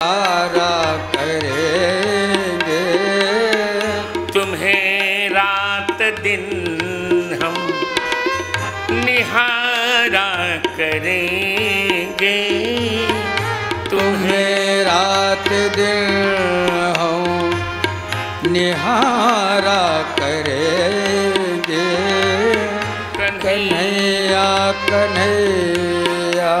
पुकारा करेंगे, तुम्हें रात दिन हम निहारा करेंगे, तुम्हें रात दिन हम निहारा करेंगे। कन्हैया कन्हैया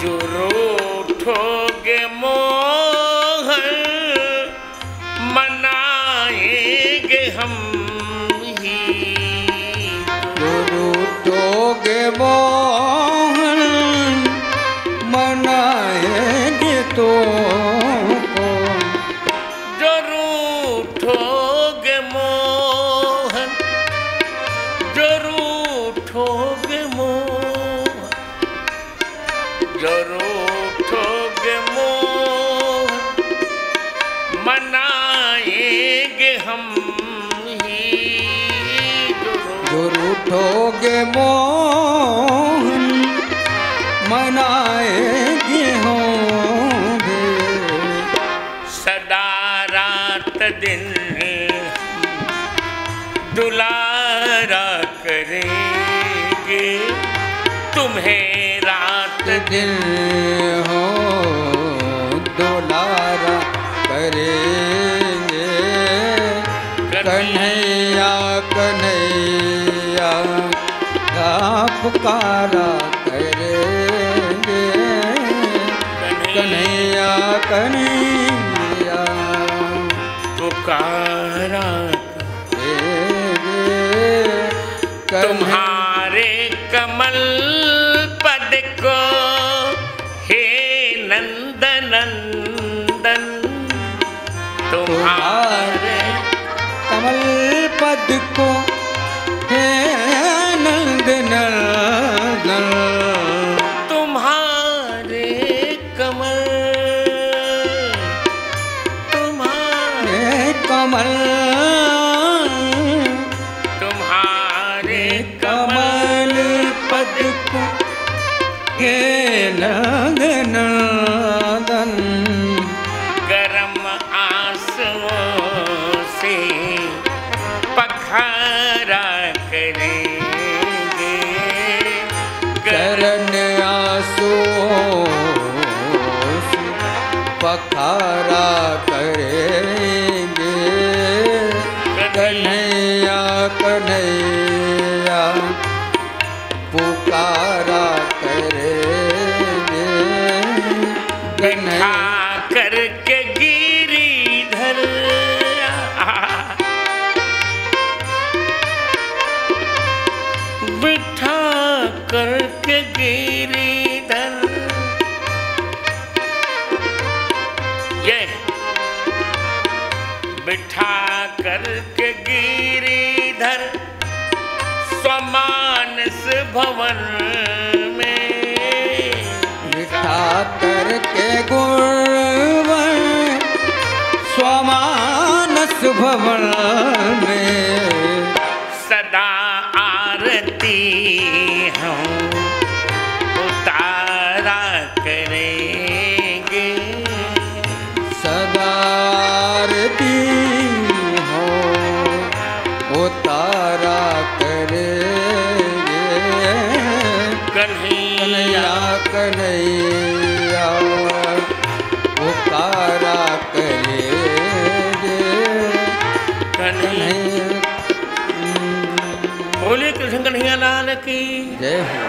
जो रूठोगे मोहन मनाएंगे हम ही, जो रूठोगे मोहन मनाएंगे तो जो रूठोगे मोहन, जो रूठोगे मोहन, जो रूठोगे मोहन मनाएंगे हम ही, जो रूठोगे मोहन मनाएंगे होंगे। सदा रात दिन दुलारा करेंगे, तुम्हें रात दिन हो दुलारा करेंगे। कन्हैया कन्हैया का पुकारा करेंगे, कन्हैया कन्हैया पुकारा करेंगे। तुम्हारे कमल पद को हे नंदनंदन, तुम्हारे कमल पद को हे नंदनंदन, तुम्हारे कमल, तुम्हारे कमल तुम्हारे कमल पद को हे नंदनंदन, गरम आंसुओं से पखारा करेंगे, चरण आंसुओं से पखारा करेंगे। कन्हैया कन्हैया पुकारा करेंगे। बिठा करके गिरिधर, बिठा करके गिरिधर, ये बिठा करके गिरिधर स्वमानस भवन में, बिठा करके गुणवन स्वमानस भवन में, सदा आरती हम उतारा करेंगे, सदा आरती हो उतारा करेंगे। कन्हैया कन्हैया पुकारा करेंगे। कन्हैया बोले कृष्ण कन्हैया लाल की जय हो।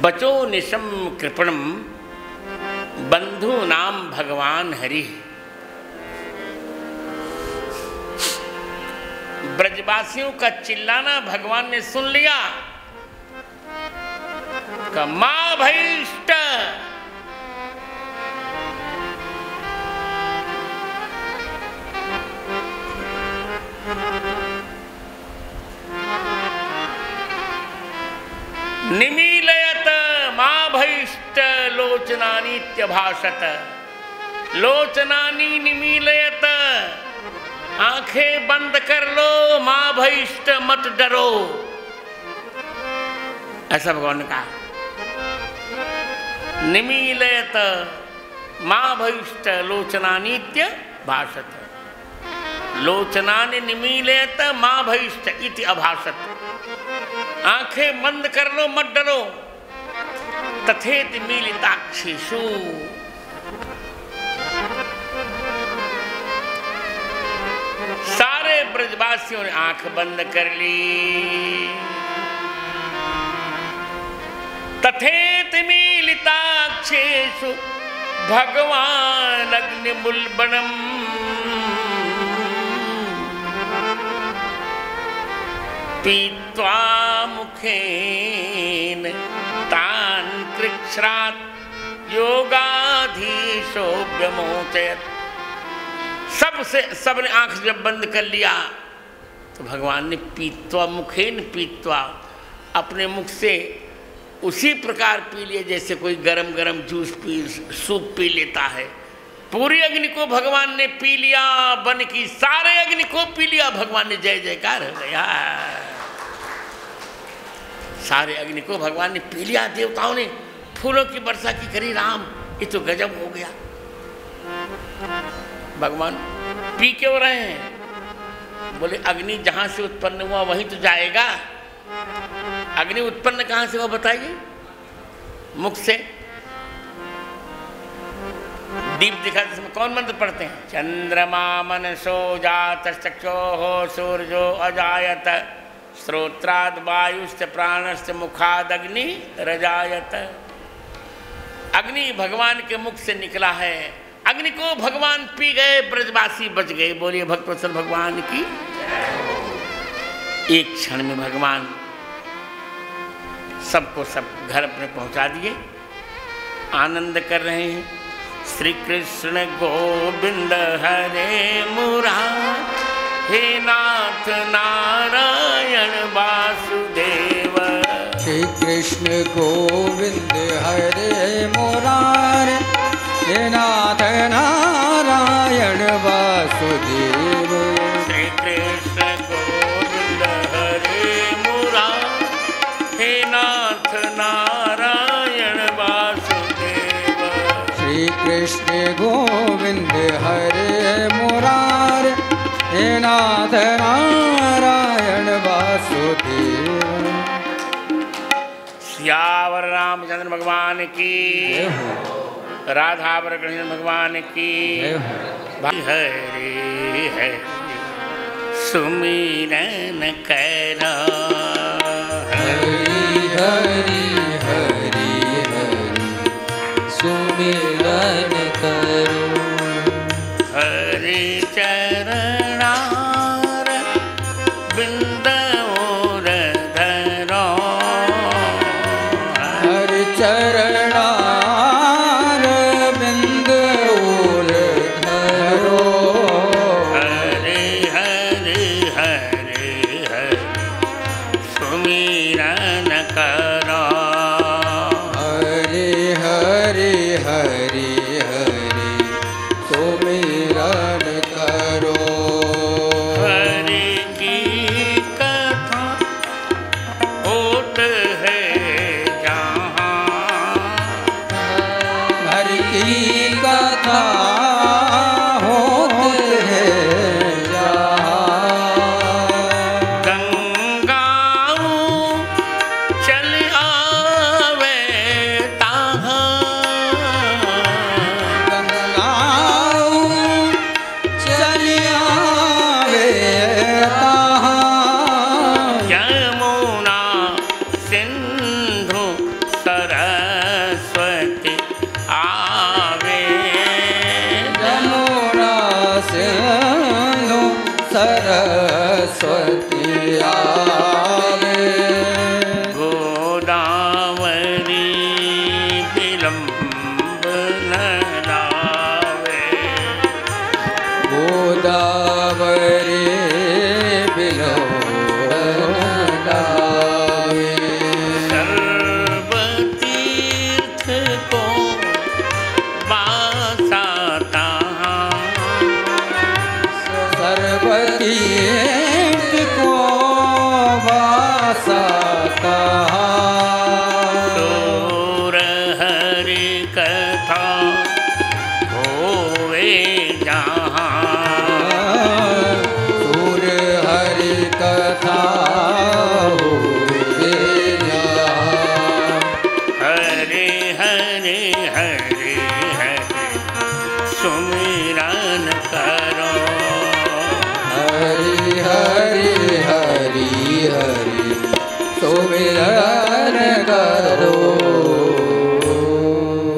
बचो निशम कृपणम बंधु नाम भगवान हरि। ब्रजवासियों का चिल्लाना भगवान ने सुन लिया। का मां भइष्ट, निमीलयत मां भइष्ट लोचनानीत्य भाषत, लोचनानी निमीलयत, आंखें बंद कर लो, मां भइष्ट मत डरो, ऐसा भगवान ने कहा। निमीलयत माँ भविष्ट लोचनानीत्य भाषत। लोचनानि निमीलयत माँ भविष्ट इति अभाषत। आंखें बंद कर लो, मत डरो। तथेति मीलिताक्षेषु, सारे ब्रजवासियों ने आंख बंद कर ली। तथेति मीलिताक्षेषु भगवान अग्निमुल्बणम् पीत्वा मुखेन तान् कृच्छ्रात् योगाधीशो व्यमोचयत्। सबने आंख जब बंद कर लिया तो भगवान ने पीत्वा मुखेन पीत्वा, अपने मुख से उसी प्रकार पी लिए जैसे कोई गरम गरम जूस पी, सूप पी लेता है। पूरी अग्नि को भगवान ने पी लिया, बन की सारे अग्नि को पी लिया। भगवान ने जय जयकार हो गया। सारे अग्नि को भगवान ने पी लिया। देवताओं ने फूलों की वर्षा की करी। राम, ये तो गजब हो गया। भगवान पी क्यों रहे हैं? बोले अग्नि जहां से उत्पन्न हुआ वहीं तो जाएगा। अग्नि उत्पन्न कहां से हुआ बताइए? मुख से। दीप दिखा, इसमें कौन मंत्र पढ़ते हैं? चंद्रमा मनसो जातश्चक्षोः सूर्यो अजायत श्रोत्राद वायुश्च प्राणश्च मुखाद अग्नि रजायत। अग्नि भगवान के मुख से निकला है। अग्नि को भगवान पी गए, ब्रजवासी बच गए। बोलिए भक्तवत्सल भगवान की। एक क्षण में भगवान सबको सब घर अपने पहुंचा दिए। आनंद कर रहे हैं। श्री कृष्ण गोविंद हरे मुरारी, हे नाथ नारायण वासुदेव। श्री कृष्ण गोविंद हरे मुरारी, हे नाथ नारायण वासुदेव। श्री कृष्ण गोविंद हरे मुरारी, हे नाथ नारायण वासुदेव। श्री कृष्ण गोविंद हरे मुरारी, हे नाथ नारायण वासुदेव। सियावर रामचंद्र भगवान की, राधावर कृष्ण भगवान की। हरे हरे सुमिरन करो, हरि हरि हरि हरि सुमिरन करो। हरि चरणार बिंदोर धरो, हरि चरणार बिंदोर धरो। हरि हरि हरि हरि सुमिरन करो। हरि हरि हरि हरि सुमिरन करो। हरि की कथा होत है जहाँ, हरि की कथा होत है जहाँ। गंगाऊ चल आवे तहाँ, गंगाऊ चली आवे तहाँ। यमुना सिंधु सरस्वती आवे, यमुना सिंधु सरस्वती आवे। गोदावरी विलंब न लावे, गोदावरी बिलोन लावे। सर्वतीर्थ को बासा तहाँ, सर्वतीर्थ को हरि कथा होवे जहाँ। सुर हरि कथा होवे जहाँ। हरे हरे हरे हरे सुमिरन करो। हरि हरि हरि हरि सुमिरन करो।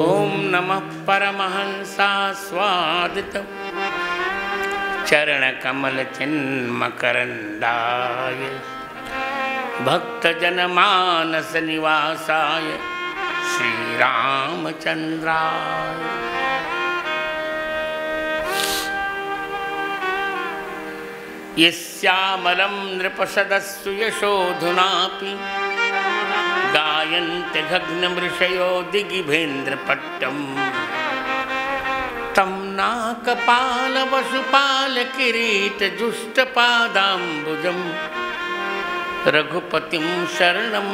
ओम नमः परमहंसा स्वादित चरण कमल चिन्मकरंदाय भक्त जनमानस निवासाय श्री रामचंद्राय। यस्यामलं नृपसदस्सु यशोधुनापि गायन्ते गगनमृषयो दिगिभेन्द्रपट्टम् तं नाकपालवसुपालकिरीटजुष्टपादाम्बुजं रघुपतिं शरणं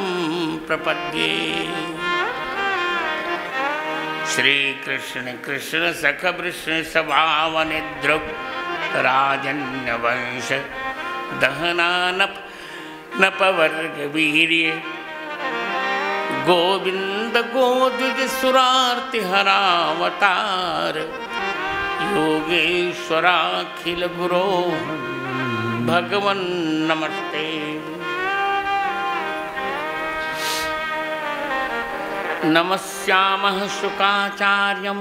प्रपद्ये। श्रीकृष्ण कृष्ण सख वृष्ण सभावनिद्रुक राजन्यवंश दहनानप नपवर्ग वीर्य गोविंद गोद्विज सुरार्ति हरावतार योगेश्वराखिल गुरो भगवन् नमस्ते। नमस्यामः शुकाचार्यं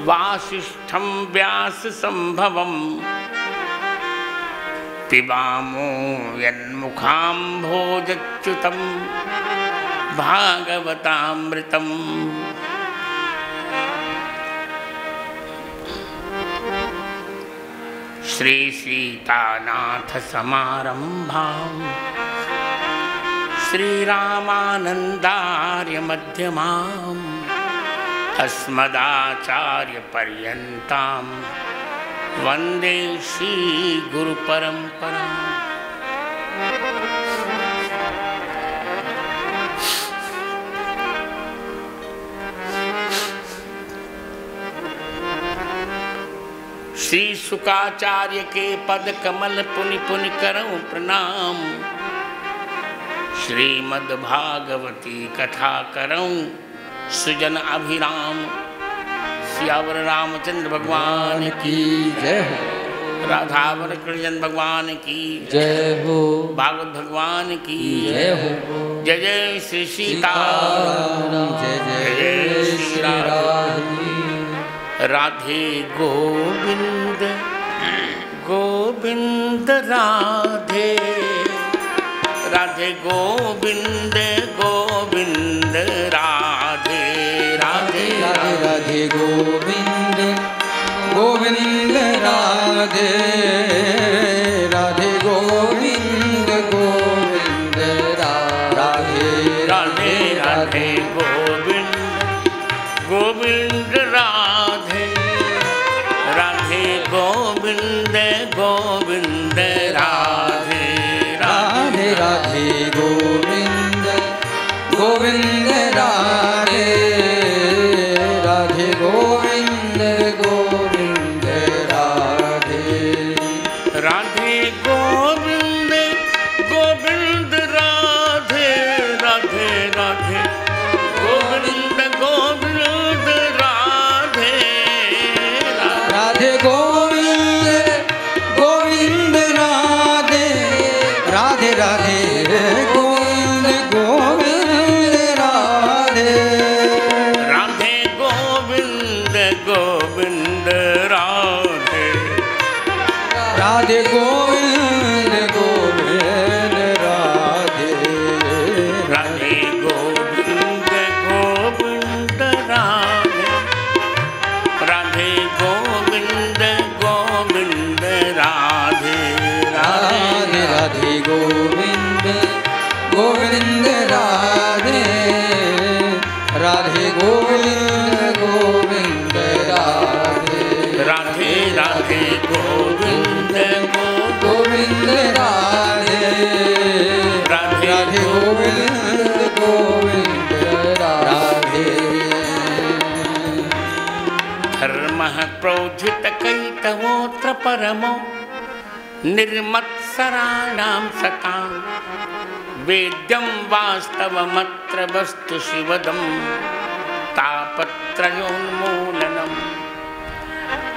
वासिष्ठं व्याससंभवं पिबामो यन्मुखाम्भोजच्युतं भागवतामृतम्। श्री सीतानाथ समारंभां श्रीरामानन्दार्य मध्यमाम् अस्मदाचार्य पर्यन्तां वन्दे श्री गुरु परंपरा। श्री शुकाचार्य के पद कमल पुनि पुनि करऊं प्रणाम। श्रीमद् भागवती कथा करऊं सुजन अभिराम। सियावर रामचंद्र भगवान की जय हो। राधावर कृष्ण भगवान की जय हो। भागवत भगवान की जय हो। जय जय श्री सीताराम। जय जय श्री राम। राधे गोविंद गोविंद राधे राधे गोविंद गोविंद राधे राधे राधे राधे गोविंद गोविंद राधे राधे गोविंद गोविंद राधे राधे राधे गोविंद गोविंद राधे राधे गोविंद गोविंद राधे राधे राधे गोविंद गोविंद राधे राधे गोविंद गोविंद राधे राधे गोविंद गोविंद राधे राधे राधे गोविंद गोविंद राधे राधे गोविंद गोविंद राधे राधे राधे गोविंद गोविंद राधे राधे गोविंद गोविंद राधे राधे गोविंद गोविंद राधे राधे गोविंद गोविंद राधे राधे गोविंद गोविंद राधे राधे राधे गोविंद गोविंद राधे राधे गोविंद गोविंद राधे राधे राधे गोविंद गोविंद राधे राधे राधे गोविंद गोविंद राधे प्रोज्झित कैतवोऽत्र परमो निर्मत्सराणां सतां वेद्यं वास्तवमत्र वस्तु शिवदं तापत्रयोन्मूलनम्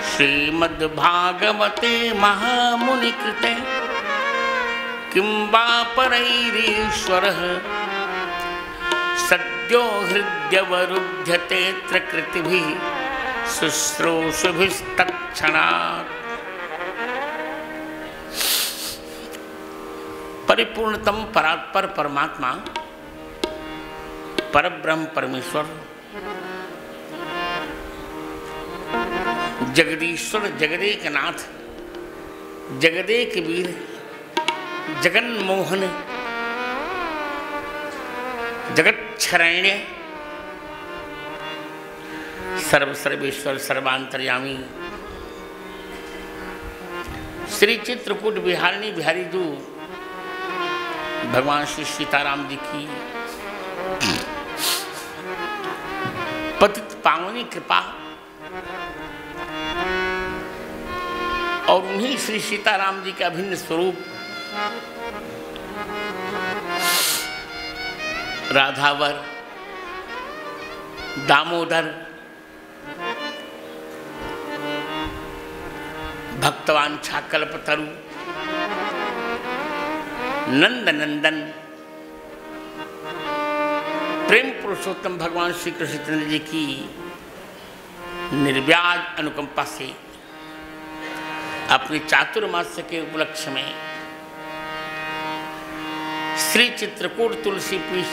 श्रीमद्भागवते महामुनिकृते किं वा परैरीश्वरः सद्यो हृद्यवरुध्यतेऽत्र कृतिभिः शुश्रूषुभिस्तत्क्षणात्। परिपूर्णतम परात्पर परमात्मा परब्रह्म परमेश्वर जगदीश्वर जगदेकनाथ जगदेक वीर जगन्मोहन जगच्छरण्य सर्वेश्वर सर्वांतर्यामी श्री चित्रकूट बिहारिणी बिहारी जी भगवान श्री सीताराम जी की पतित पावनी कृपा और उन्हीं श्री सीताराम जी का अभिन्न स्वरूप राधावर दामोदर भक्तवान कल्पतरु नंद नंदन प्रेम पुरुषोत्तम भगवान श्री कृष्ण चंद्र जी की निर्व्याज अनुकंपा से अपने चातुर्मास्य के उपलक्ष्य में श्री चित्रकूट तुलसी पीठ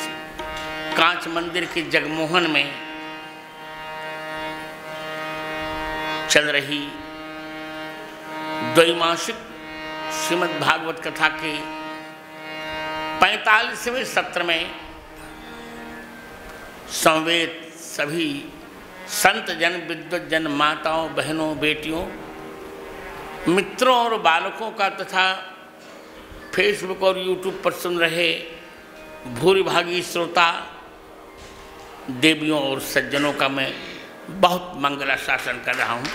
कांच मंदिर के जगमोहन में चल रही द्वैमासिक श्रीमद् भागवत कथा के 45वें सत्र में समवेत सभी संत जन विद्वत जन माताओं बहनों बेटियों मित्रों और बालकों का तथा फेसबुक और यूट्यूब पर सुन रहे भूरिभागी श्रोता देवियों और सज्जनों का मैं बहुत मंगलाशासन कर रहा हूँ।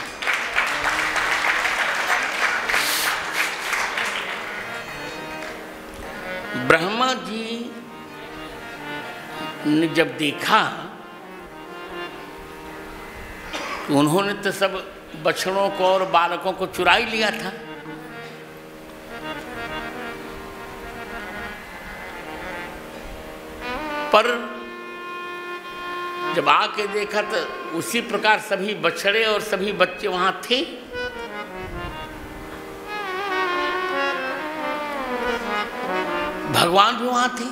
ब्रह्मा जी ने जब देखा उन्होंने तो सब बछड़ों को और बालकों को चुरा ही लिया था, पर जब आके देखा तो उसी प्रकार सभी बछड़े और सभी बच्चे वहां थे। भगवान भी वहां थे।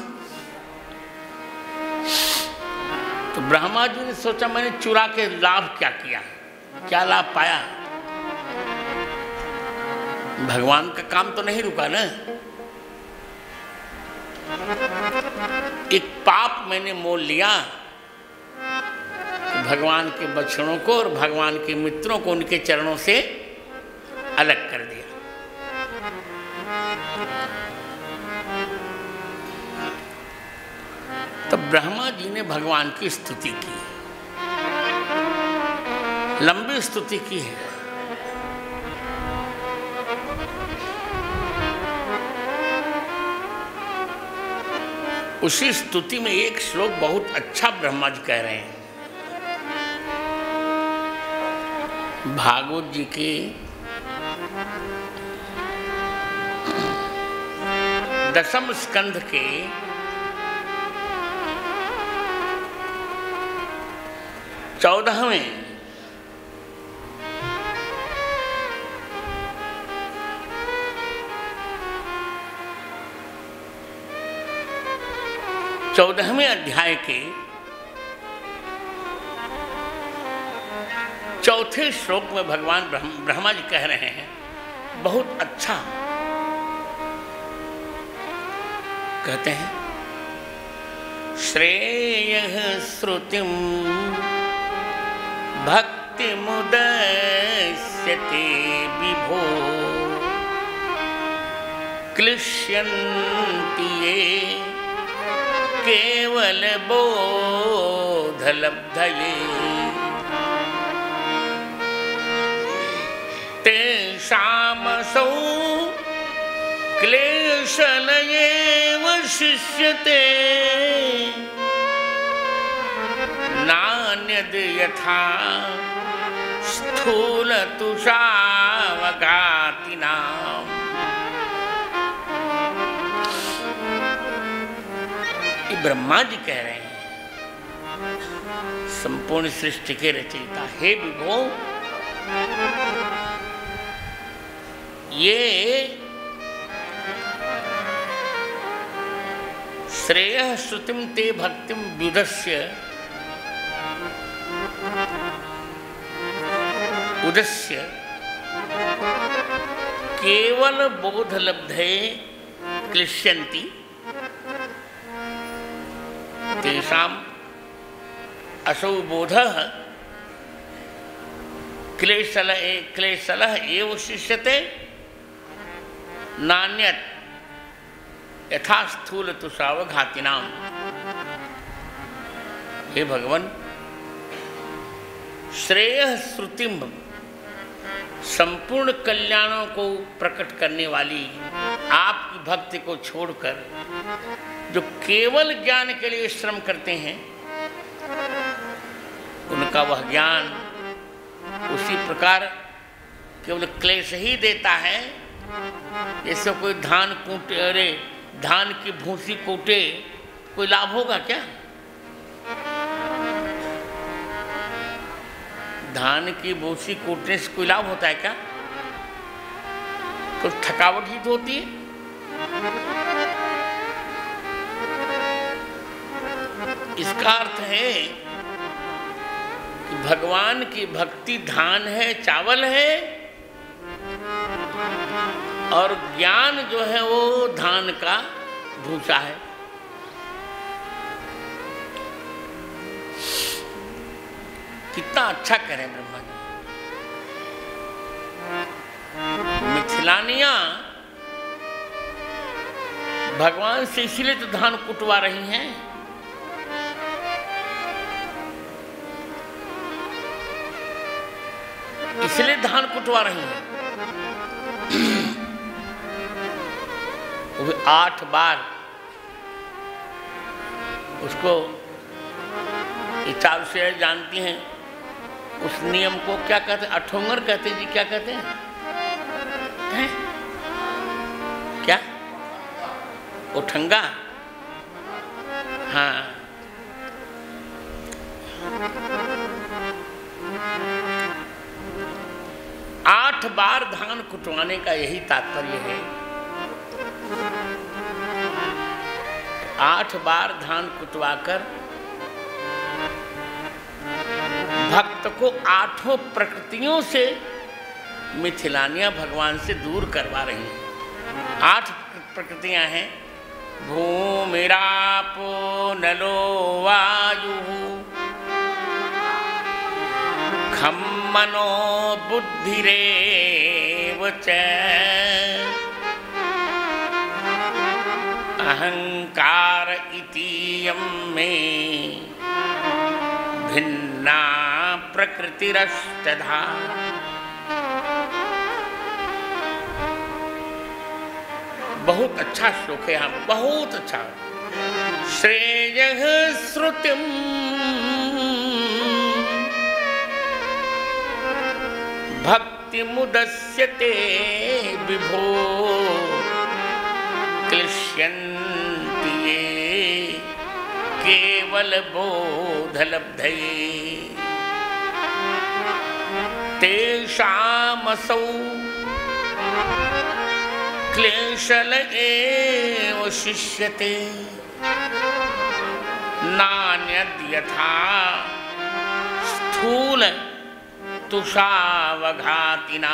तो ब्रह्मा जी ने सोचा मैंने चुरा के लाभ क्या किया, क्या लाभ पाया। भगवान का काम तो नहीं रुका ना। एक पाप मैंने मोल लिया, भगवान के बछड़ों को और भगवान के मित्रों को उनके चरणों से अलग कर दिया। तब ब्रह्मा जी ने भगवान की स्तुति की, लंबी स्तुति की है। उसी स्तुति में एक श्लोक बहुत अच्छा ब्रह्मा जी कह रहे हैं। भागवत जी के 10वें स्कंध के 14वें अध्याय के 4थे श्लोक में भगवान ब्रह्मा जी कह रहे हैं, बहुत अच्छा कहते हैं। श्रेयः श्रुतिं भक्ति मुदस्यते विभो क्लिश्यन्ति ये केवल बोधलब्धये। तेषामसौ क्लेशलयेव शिष्यते नान्यद् यथा स्थूलतुषावघातिनाम्। ये ब्रह्मा जी कह रहे हैं, संपूर्ण सृष्टि के रचयिता, हे विभो, ये श्रेयः श्रुतिम ते भक्तिम व्युदस्य उदस्य केवल बोधलब्धे क्लिश्यन्ति तेषाम् असौ बोधः क्लेशलः एव शिष्यते नान्यत् यथा स्थूल तुषावघातिनाम। हे भगवान, श्रेयः श्रुतिम, संपूर्ण कल्याणों को प्रकट करने वाली आपकी भक्ति को छोड़कर जो केवल ज्ञान के लिए श्रम करते हैं, उनका वह ज्ञान उसी प्रकार केवल क्लेश ही देता है जैसे कोई धान कूटे, अरे धान की भूसी कूटे, कोई लाभ होगा क्या? धान की भूसी कूटने से कोई लाभ होता है क्या? तो थकावट ही तो होती है। इसका अर्थ है कि भगवान की भक्ति धान है, चावल है, और ज्ञान जो है वो धान का भूसा है। कितना अच्छा करें ब्रह्मा जी। मिथिलानियां भगवान से इसीलिए तो धान कुटवा रही हैं, इसलिए धान कुटवा रही हैं। वो 8 बार उसको चार से जानती हैं, उस नियम को क्या कहते हैं? अठोंगर कहते हैं जी, क्या कहते हैं? क्या? उठंगा? हाँ। आठ बार धान कुटवाने का यही तात्पर्य है। 8 बार धान कुटवाकर भक्त को 8 प्रकृतियों से मिथिलानियां भगवान से दूर करवा रही हैं। 8 प्रकृतियां हैं, भूमिरापो नलो वायु खम मनो बुद्धिरेव च अहंकार इतीयं मे भिन्ना प्रकृतिरष्टधा। बहुत अच्छा श्लोक है यहाँ, बहुत अच्छा। श्रेयः श्रुतिम भक्ति मुदस्यते विभो क्लिश्यन्ति ये केवल बोधलब्धये तेषामसौ क्लेशल एव शिष्यते नान्यद् यथा स्थूल तुषावघातिनाम्।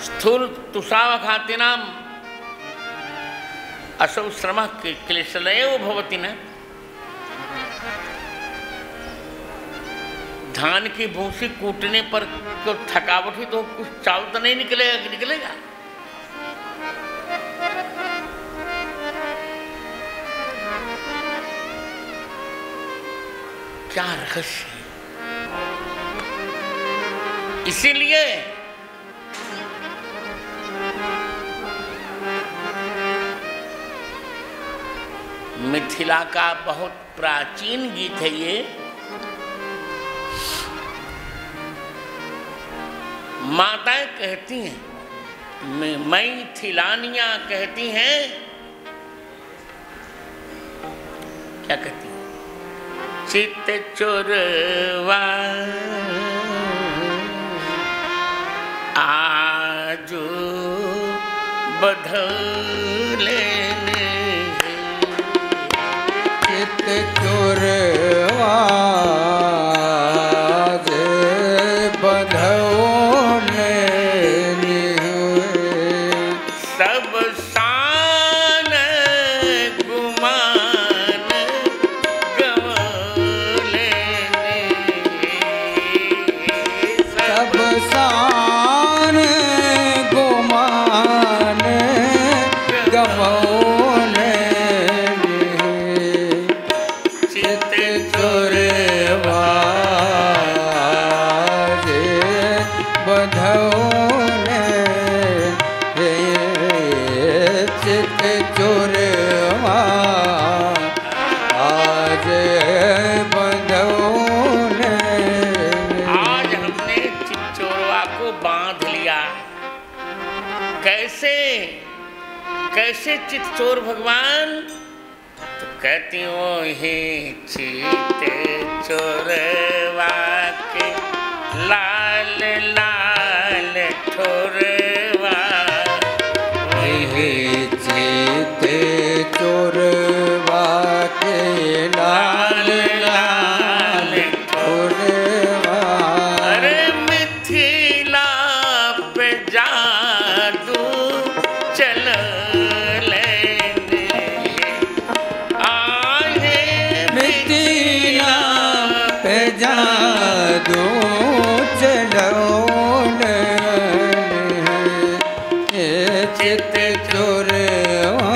स्थूल तुषावघातिनाम् असौ श्रमः क्लेशलयो भवति न। धान की भूसी कूटने पर तो थकावट ही, तो कुछ चावल तो नहीं निकलेगा कि निकलेगा? क्या रहस्य है। इसीलिए मिथिला का बहुत प्राचीन गीत है ये। माताएं कहती हैं, मैथिलानियां कहती हैं, क्या कहती हैं? चित चोरवा आजो बधले, चित चोरवा बधौले, सब शान गुमान गवले, सब शान गुमान गवौले, चित चोरवा बधौले, चित चोरवा आज बधौले। आज हमने चितचोरवा को बांध लिया। कैसे कैसे चितचोर भगवान? तो कहती हो हे चित चोरवा के लाल लाल ठोरवा, हे चित चोरवा के लाल लाल ठोरवा, अरे मिथिला पे जादू चल लेने आए, मिथिला पे जादू चलौले, चित चोरवा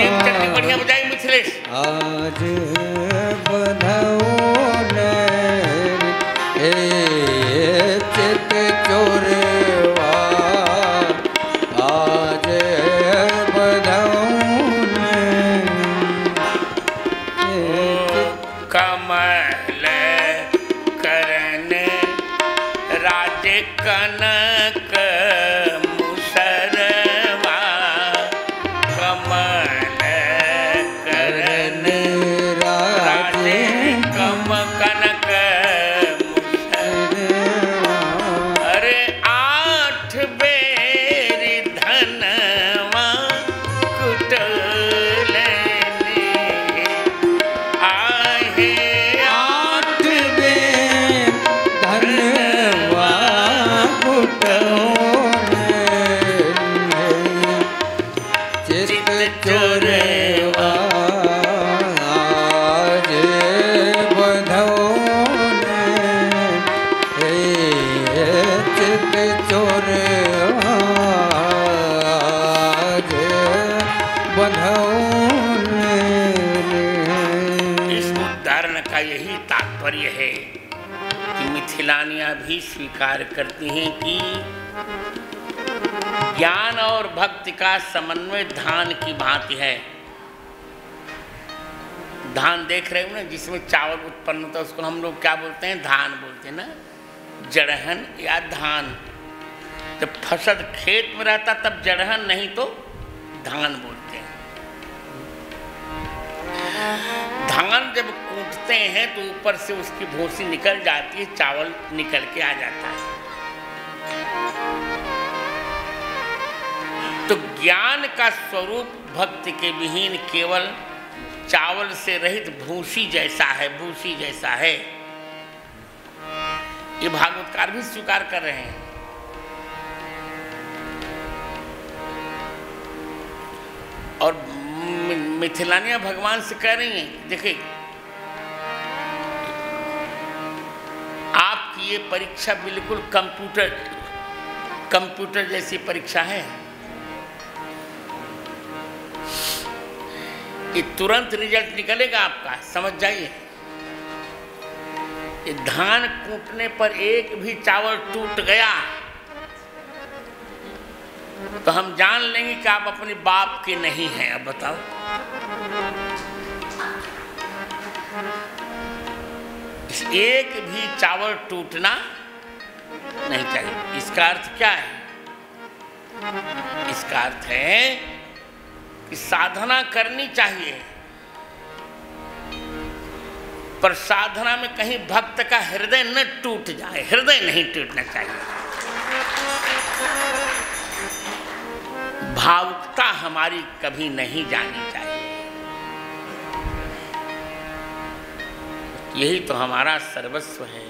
बढ़िया बजाई मिथिलेश। आज बधौले, चित चोरवा आज बधौले, कमल करन राज कनक मुसरवा, कमल करन राज कम कनक मुसरवा, अरे आठ बेरी धनवा कुटले, आहे आठ बेर धनवा कुटौले, चित चोरवा आज बधौले, चित चोरवा आज बधौले। इस उदाहरण का यही तात्पर्य है कि मिथिलानियां भी स्वीकार करती हैं कि ज्ञान और भक्ति का समन्वय धान की भांति है। धान देख रहे हो ना, जिसमें चावल उत्पन्न होता है उसको हम लोग क्या बोलते हैं? धान बोलते हैं ना, जड़हन या धान। जब फसल खेत में रहता तब जड़हन, नहीं तो धान बोलते हैं। धान जब कूटते हैं तो ऊपर से उसकी भूसी निकल जाती है, चावल निकल के आ जाता है। तो ज्ञान का स्वरूप भक्ति के विहीन केवल चावल से रहित भूसी जैसा है, भूसी जैसा है। ये भागवतकार भी स्वीकार कर रहे हैं। और मिथिलानियां भगवान से कह रही हैं, देखिए आपकी ये परीक्षा बिल्कुल कंप्यूटर जैसी परीक्षा है। ये तुरंत रिजल्ट निकलेगा आपका, समझ जाइए। ये धान कूटने पर एक भी चावल टूट गया तो हम जान लेंगे कि आप अपने बाप के नहीं हैं। अब बताओ, एक भी चावल टूटना नहीं चाहिए। इसका अर्थ क्या है? इसका अर्थ है कि साधना करनी चाहिए, पर साधना में कहीं भक्त का हृदय न टूट जाए। हृदय नहीं टूटना चाहिए। भावुकता हमारी कभी नहीं जानी चाहिए। यही तो हमारा सर्वस्व है।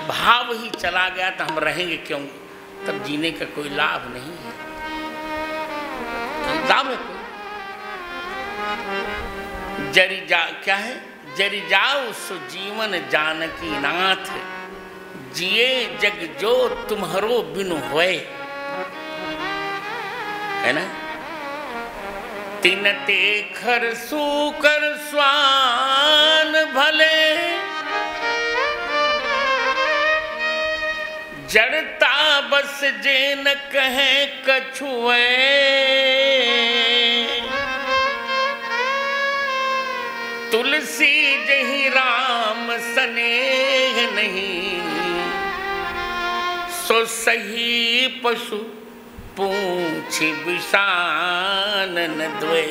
भाव ही चला गया तो हम रहेंगे क्यों? तब जीने का कोई लाभ नहीं है। लाभ है कोई? जरी जा क्या है? जरी जाओ सो जीवन जानकी नाथ, जिए जग जो तुम्हारो बिनु होए। है ना? तिनते खर सूकर स्वान भले, जड़ता बस जे न कहे कछुए। तुलसी जही राम स्नेह नहीं, सो सही पशु पूछ विषान न द्वे।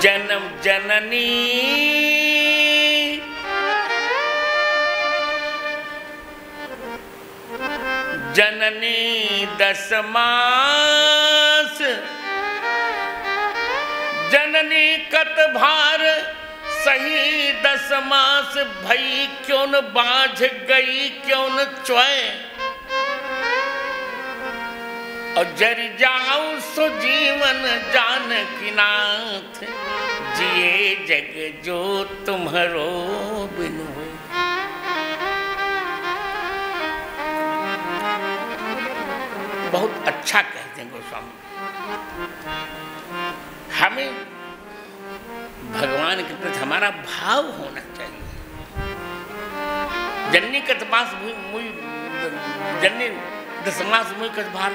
जन्म जननी जननी 10 मास, जननी कत भार सही 10 मास। भई क्यों न बाझ गई क्यों न चुए, और जर जाऊं सो जीवन जानकी नाथ, जिए जग जो तुम्हारो बिनु। बहुत अच्छा कहते हैं गोस्वामी। हमें भगवान के प्रति हमारा भाव होना चाहिए। जननी कतमास मुई जननी 10 मास मुई कत भार,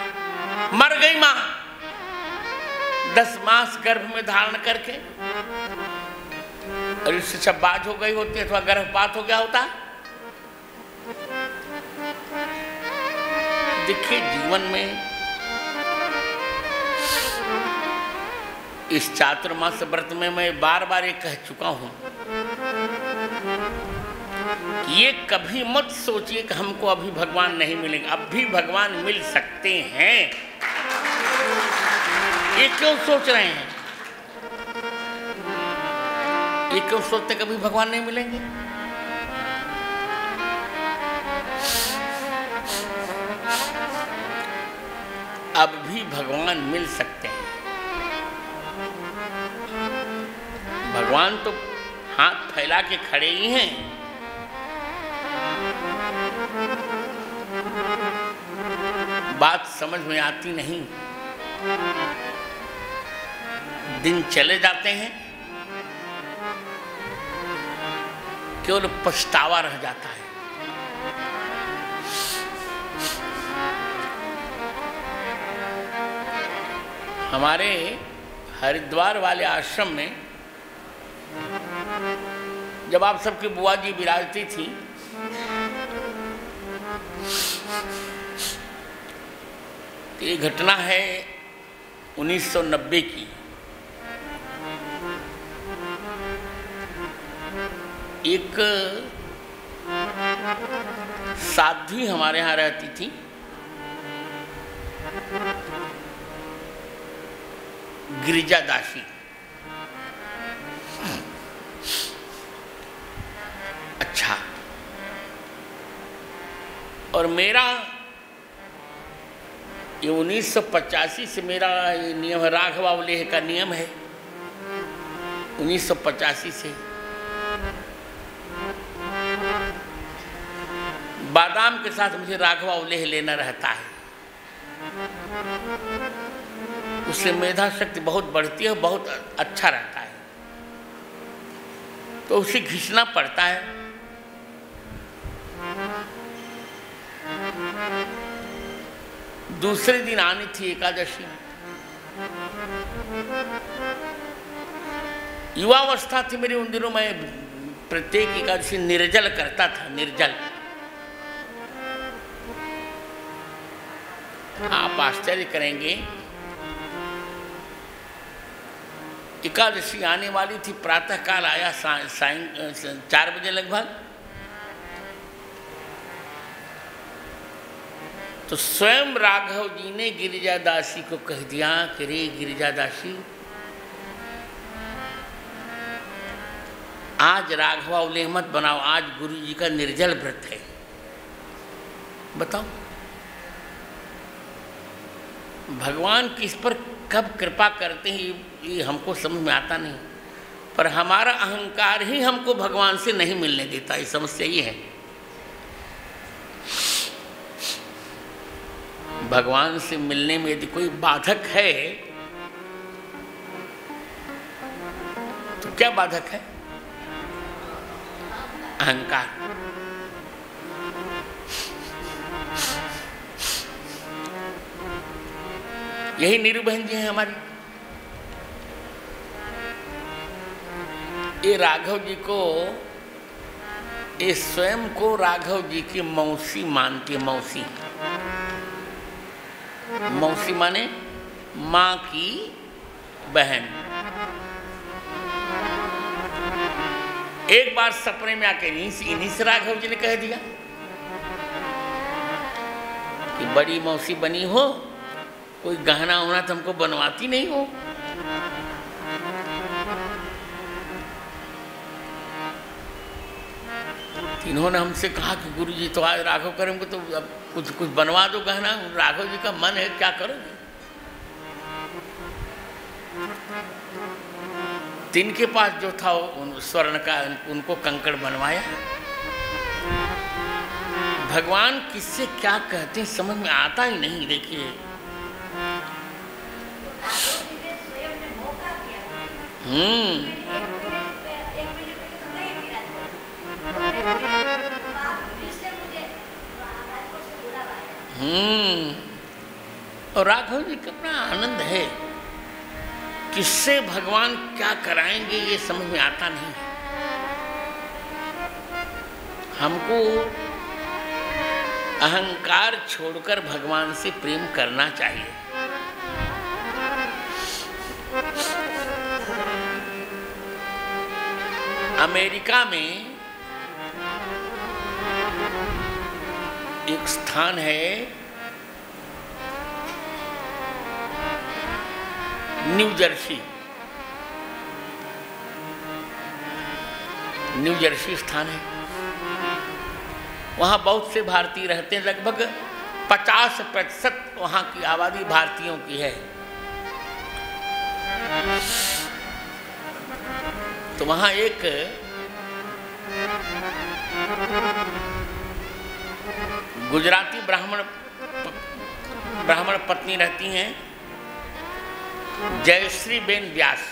मर गई माँ 10 मास गर्भ में धारण करके, और इससे सब बाज हो गई होती है अथवा गर्भपात हो गया होता। देखिए, जीवन में इस चातुर्मास व्रत में मैं बार बार ये कह चुका हूं कि ये कभी मत सोचिए कि हमको अभी भगवान नहीं मिलेंगे। अब भी भगवान मिल सकते हैं। ये क्यों सोच रहे हैं? ये क्यों सोचते कभी भगवान नहीं मिलेंगे? अब भी भगवान मिल सकते हैं। भगवान तो हाथ फैला के खड़े ही हैं। बात समझ में आती नहीं। दिन चले जाते हैं, केवल पछतावा रह जाता है। हमारे हरिद्वार वाले आश्रम में जब आप सबकी बुआ जी विराजती थी, तो ये घटना है 1990 की। एक साध्वी हमारे यहाँ रहती थी। गिरिजा दासी। अच्छा, और मेरा ये 1985 से मेरा ये नियम है, राघव अवलेह का नियम है 1985 से। बादाम के साथ मुझे राघव अवलेह लेना रहता है। उससे मेधा शक्ति बहुत बढ़ती है, बहुत अच्छा रहता है। तो उसे घिसना पड़ता है। दूसरे दिन आनी थी एकादशी। युवावस्था थी मेरी उन दिनों, मैं प्रत्येक एकादशी निर्जल करता था, निर्जल। आप आश्चर्य करेंगे, एकादशी आने वाली थी, प्रातः काल आया, 4 बजे लगभग। तो स्वयं राघव जी ने गिरिजा दासी को कह दिया कि रे गिरिजा दासी, आज राघवावले मत बनाओ, आज गुरु जी का निर्जल व्रत है। बताओ भगवान किस पर कब कृपा करते हैं ये हमको समझ में आता नहीं, पर हमारा अहंकार ही हमको भगवान से नहीं मिलने देता, ये समस्या ये है। भगवान से मिलने में यदि कोई बाधक है तो क्या बाधक है? अहंकार। यही नीरू बहन जी हैं हमारी। ये राघव जी को, ये स्वयं को राघव जी की मौसी मानती है। मौसी, मौसी माने माँ की बहन। एक बार सपने में आके इन्हीं से राघव जी ने कह दिया कि बड़ी मौसी बनी हो, कोई गहना होना तो हमको बनवाती नहीं हो। इन्होंने हमसे कहा कि गुरु जी तो आज राघव करेंगे तो अब कुछ बनवा दो गहना। राघव जी का मन है, क्या करोगे? तिनके पास जो था स्वर्ण का, उनको कंकड़ बनवाया। भगवान किससे क्या कहते हैं समझ में आता ही नहीं। देखिए और राघव जी का अपना आनंद है, किससे भगवान क्या कराएंगे ये समझ में आता नहीं। हमको अहंकार छोड़कर भगवान से प्रेम करना चाहिए। अमेरिका में एक स्थान है न्यू जर्सी। न्यू जर्सी स्थान है, वहाँ बहुत से भारतीय रहते हैं। लगभग 50% वहाँ की आबादी भारतीयों की है। तो वहाँ एक गुजराती ब्राह्मण पत्नी रहती हैं, जयश्री बेन व्यास।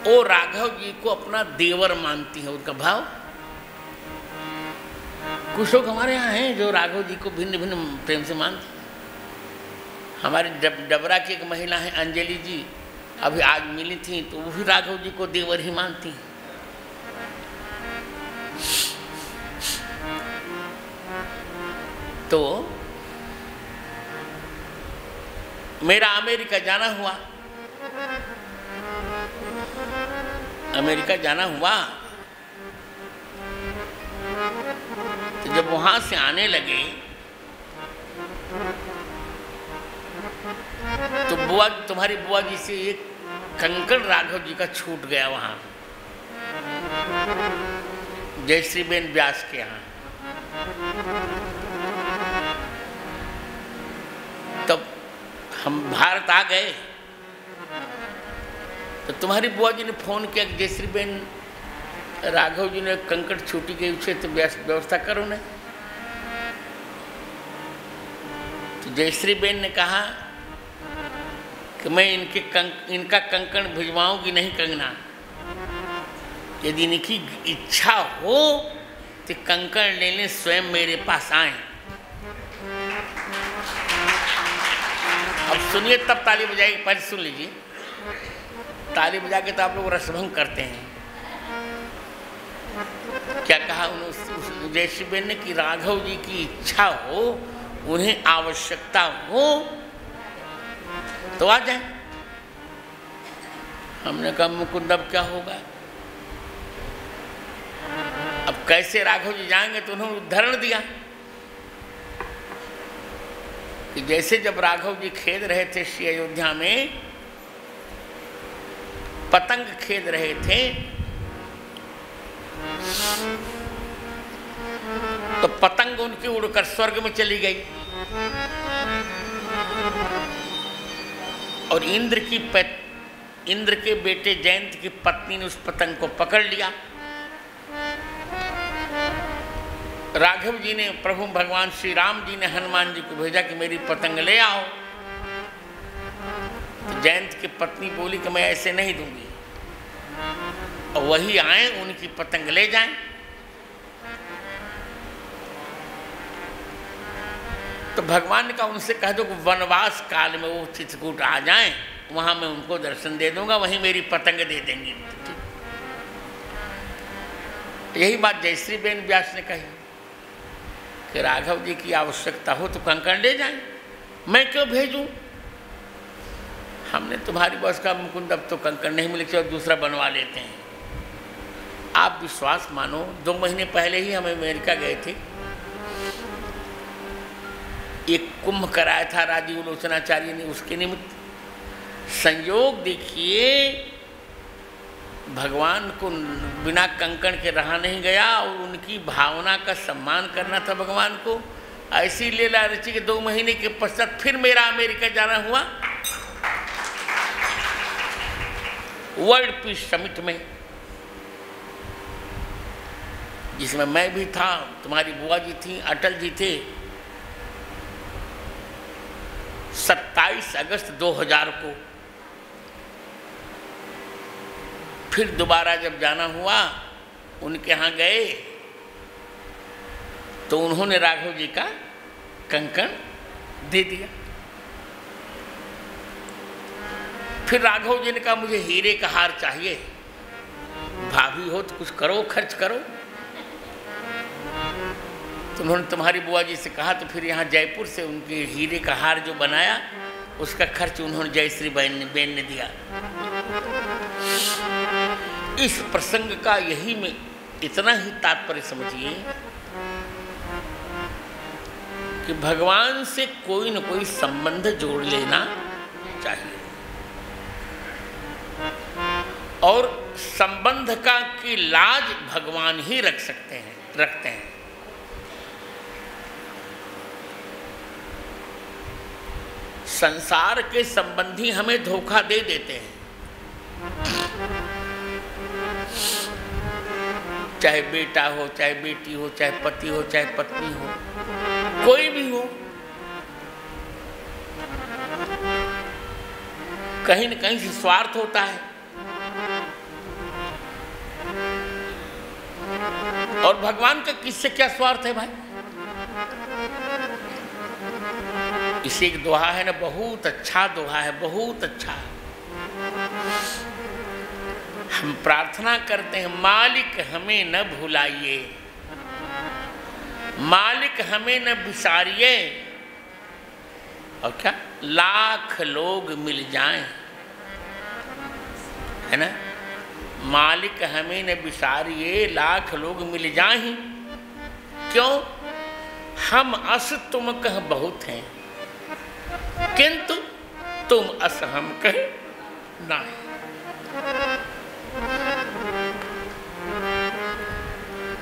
वो राघव जी को अपना देवर मानती है। उनका भाव, कुछ लोग हमारे यहाँ हैं जो राघव जी को भिन्न भिन्न प्रेम से मानते। हमारे डबरा की एक महिला है अंजलि जी, अभी आज मिली थी, तो वो भी राघव जी को देवर ही मानती हैं। तो मेरा अमेरिका जाना हुआ। अमेरिका जाना हुआ तो जब वहां से आने लगे तो तुम्हारी बुआ जी से एक कंकड़ राघव जी का छूट गया वहां, जयश्री बेन व्यास के यहाँ। तब हम भारत आ गए तो तुम्हारी बुआ जी ने फोन किया कि जयश्री बेन राघव जी ने कंकड़ छूटी गई, उसे तो व्यवस्था करो ना। तो जयश्री बेन ने कहा कि मैं इनका कंकड़ भिजवाऊंगी नहीं कंगना, यदि इनकी इच्छा हो तो कंकड़ लेने स्वयं मेरे पास आए। अब सुनिए, तब ताली बजाएगी। पहले सुन लीजिए, ताली बजा के तो आप लोग रसभंग करते हैं। क्या कहा उन्होंने जयश्रीबेन ने कि राघव जी की इच्छा हो, उन्हें आवश्यकता हो तो आ जाए। हमने कहा मुकुंद अब क्या होगा, अब कैसे राघव जी जाएंगे? तो उन्होंने उदाहरण दिया कि जैसे जब राघव जी खेल रहे थे श्री अयोध्या में, पतंग खेल रहे थे, तो पतंग उनकी उड़कर स्वर्ग में चली गई और इंद्र के बेटे जयंत की पत्नी ने उस पतंग को पकड़ लिया। राघव जी ने, प्रभु भगवान श्री राम जी ने हनुमान जी को भेजा कि मेरी पतंग ले आओ। तो जयंत की पत्नी बोली कि मैं ऐसे नहीं दूंगी, और वही आए, उनकी पतंग ले जाएं। तो भगवान ने कहा उनसे कह दो कि वनवास काल में वो चित्रकूट आ जाएं, वहां मैं उनको दर्शन दे दूंगा, वहीं मेरी पतंग दे देंगे। यही बात जयश्रीबेन व्यास ने कही कि राघव जी की आवश्यकता हो तो कंकड़ ले जाएं, मैं क्यों भेजूं? हमने तुम्हारी बस का मुकुंद, अब तो कंकड़ नहीं मिले, और दूसरा बनवा लेते हैं। आप विश्वास मानो, 2 महीने पहले ही हम अमेरिका गए थे। एक कुंभ कराया था राजीव लोचनाचार्य ने, उसके निमित्त संयोग देखिए, भगवान को बिना कंकड़ के रहा नहीं गया, और उनकी भावना का सम्मान करना था भगवान को। ऐसी लीला रची कि 2 महीने के पश्चात फिर मेरा अमेरिका जाना हुआ, वर्ल्ड पीस समिट में, जिसमें मैं भी था, तुम्हारी बुआ जी थी, अटल जी थे। 27 अगस्त 2000 को फिर दोबारा जब जाना हुआ, उनके यहाँ गए तो उन्होंने राघव जी का कंकड़ दे दिया। फिर राघव जी ने कहा मुझे हीरे का हार चाहिए, भाभी हो तो कुछ करो, खर्च करो। तो उन्होंने तुम्हारी बुआ जी से कहा, तो फिर यहाँ जयपुर से उनके हीरे का हार जो बनाया, उसका खर्च उन्होंने जयश्रीबेन ने दिया। इस प्रसंग का यही में इतना ही तात्पर्य समझिए कि भगवान से कोई न कोई संबंध जोड़ लेना चाहिए, और संबंध का की लाज भगवान ही रखते हैं। संसार के संबंधी हमें धोखा दे देते हैं, चाहे बेटा हो, चाहे बेटी हो, चाहे पति हो, चाहे पत्नी हो, कोई भी हो, कहीं न कहीं से स्वार्थ होता है। और भगवान का किससे क्या स्वार्थ है भाई? इसे एक दोहा है ना, बहुत अच्छा दोहा है, बहुत अच्छा। हम प्रार्थना करते हैं, मालिक हमें न भुलाइए, मालिक हमें न बिसारिए, और क्या, लाख लोग मिल जाएं, है ना, मालिक हमें न बिसारिए, लाख लोग मिल जाएं। क्यों? हम अस तुम कह बहुत हैं, किंतु तुम अस हम कह नहीं।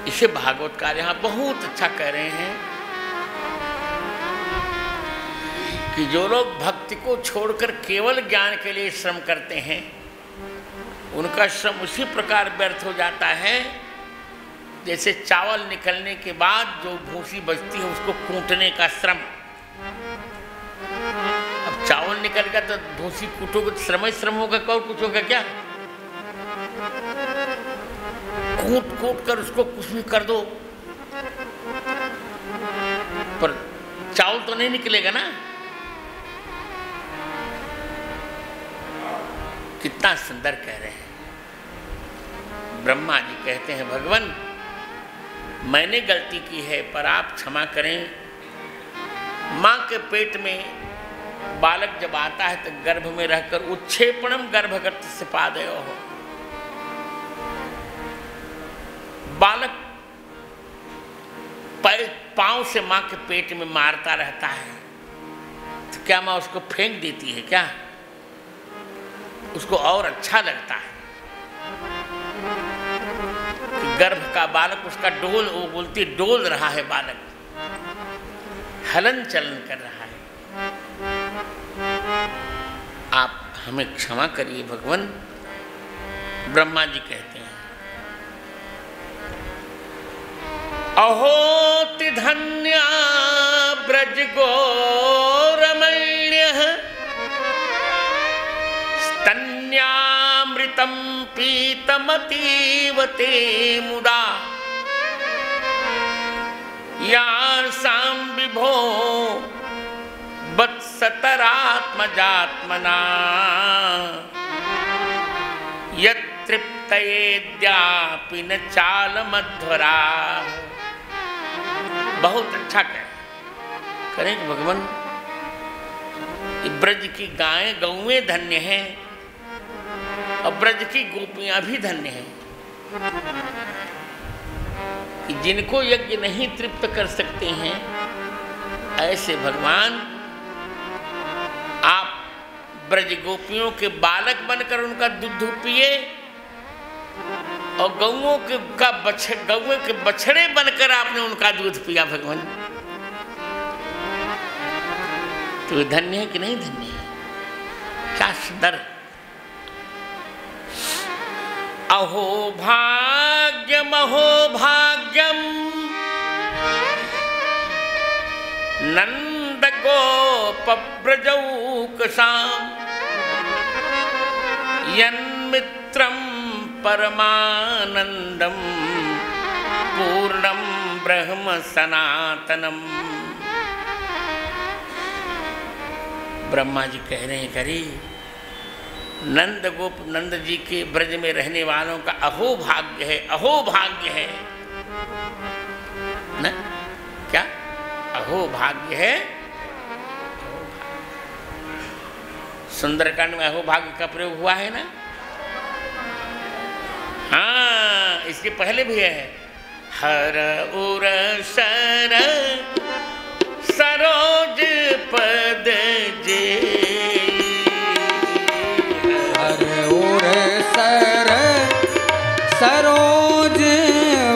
इसे भागवतकार यहाँ बहुत अच्छा कह रहे हैं कि जो लोग भक्ति को छोड़कर केवल ज्ञान के लिए श्रम करते हैं, उनका श्रम उसी प्रकार व्यर्थ हो जाता है जैसे चावल निकलने के बाद जो भूसी बचती है उसको कूटने का श्रम। अब चावल निकल गया तो भूसी कूटोगे तो श्रम ही श्रम होगा, और कुछ होगा क्या? कूट कूट कर उसको कुछ भी कर दो, पर चावल तो नहीं निकलेगा ना। कितना सुंदर कह रहे हैं। ब्रह्मा जी कहते हैं भगवान मैंने गलती की है पर आप क्षमा करें। माँ के पेट में बालक जब आता है तो गर्भ में रहकर उच्छेपणम गर्भगत से पादयो हो, बालक पांव से माँ के पेट में मारता रहता है, तो क्या माँ उसको फेंक देती है क्या? उसको और अच्छा लगता है कि गर्भ का बालक उसका डोल, वो बोलती डोल रहा है बालक, हलन चलन कर रहा है। आप हमें क्षमा करिए भगवान। ब्रह्मा जी कहते हैं अहोति धन्या ब्रज गोरमण्यः स्तन्यामृतं पीतमतीव ते मुदा यासां विभो वत्सतरात्मजात्मना यत्तृप्तयेद्यापि न चालमध्वरा। बहुत अच्छा करें कि भगवान ब्रज की गायें गौएं धन्य हैं और ब्रज की गोपियां भी धन्य हैं कि जिनको यज्ञ नहीं तृप्त कर सकते हैं, ऐसे भगवान आप ब्रज गोपियों के बालक बनकर उनका दूध पिए और गौओं के बछड़े बनकर आपने उनका दूध पिया। भगवान तो धन्य है कि नहीं धन्य है? क्या सुंदर। अहो भाग्यम नंद गोप ब्रजौकसाम यन्मित्रम परमानंदम पूर्णम ब्रह्म सनातनम। ब्रह्मा जी कह रहे हैं करी नंद गोप नंद जी के ब्रज में रहने वालों का अहो भाग्य है, अहो भाग्य है न? क्या अहो भाग्य है? सुंदरकांड में अहो भाग्य का प्रयोग हुआ है ना? हाँ, इसके पहले भी है हर उर सर सरोज पद जे, हर उर सर सरोज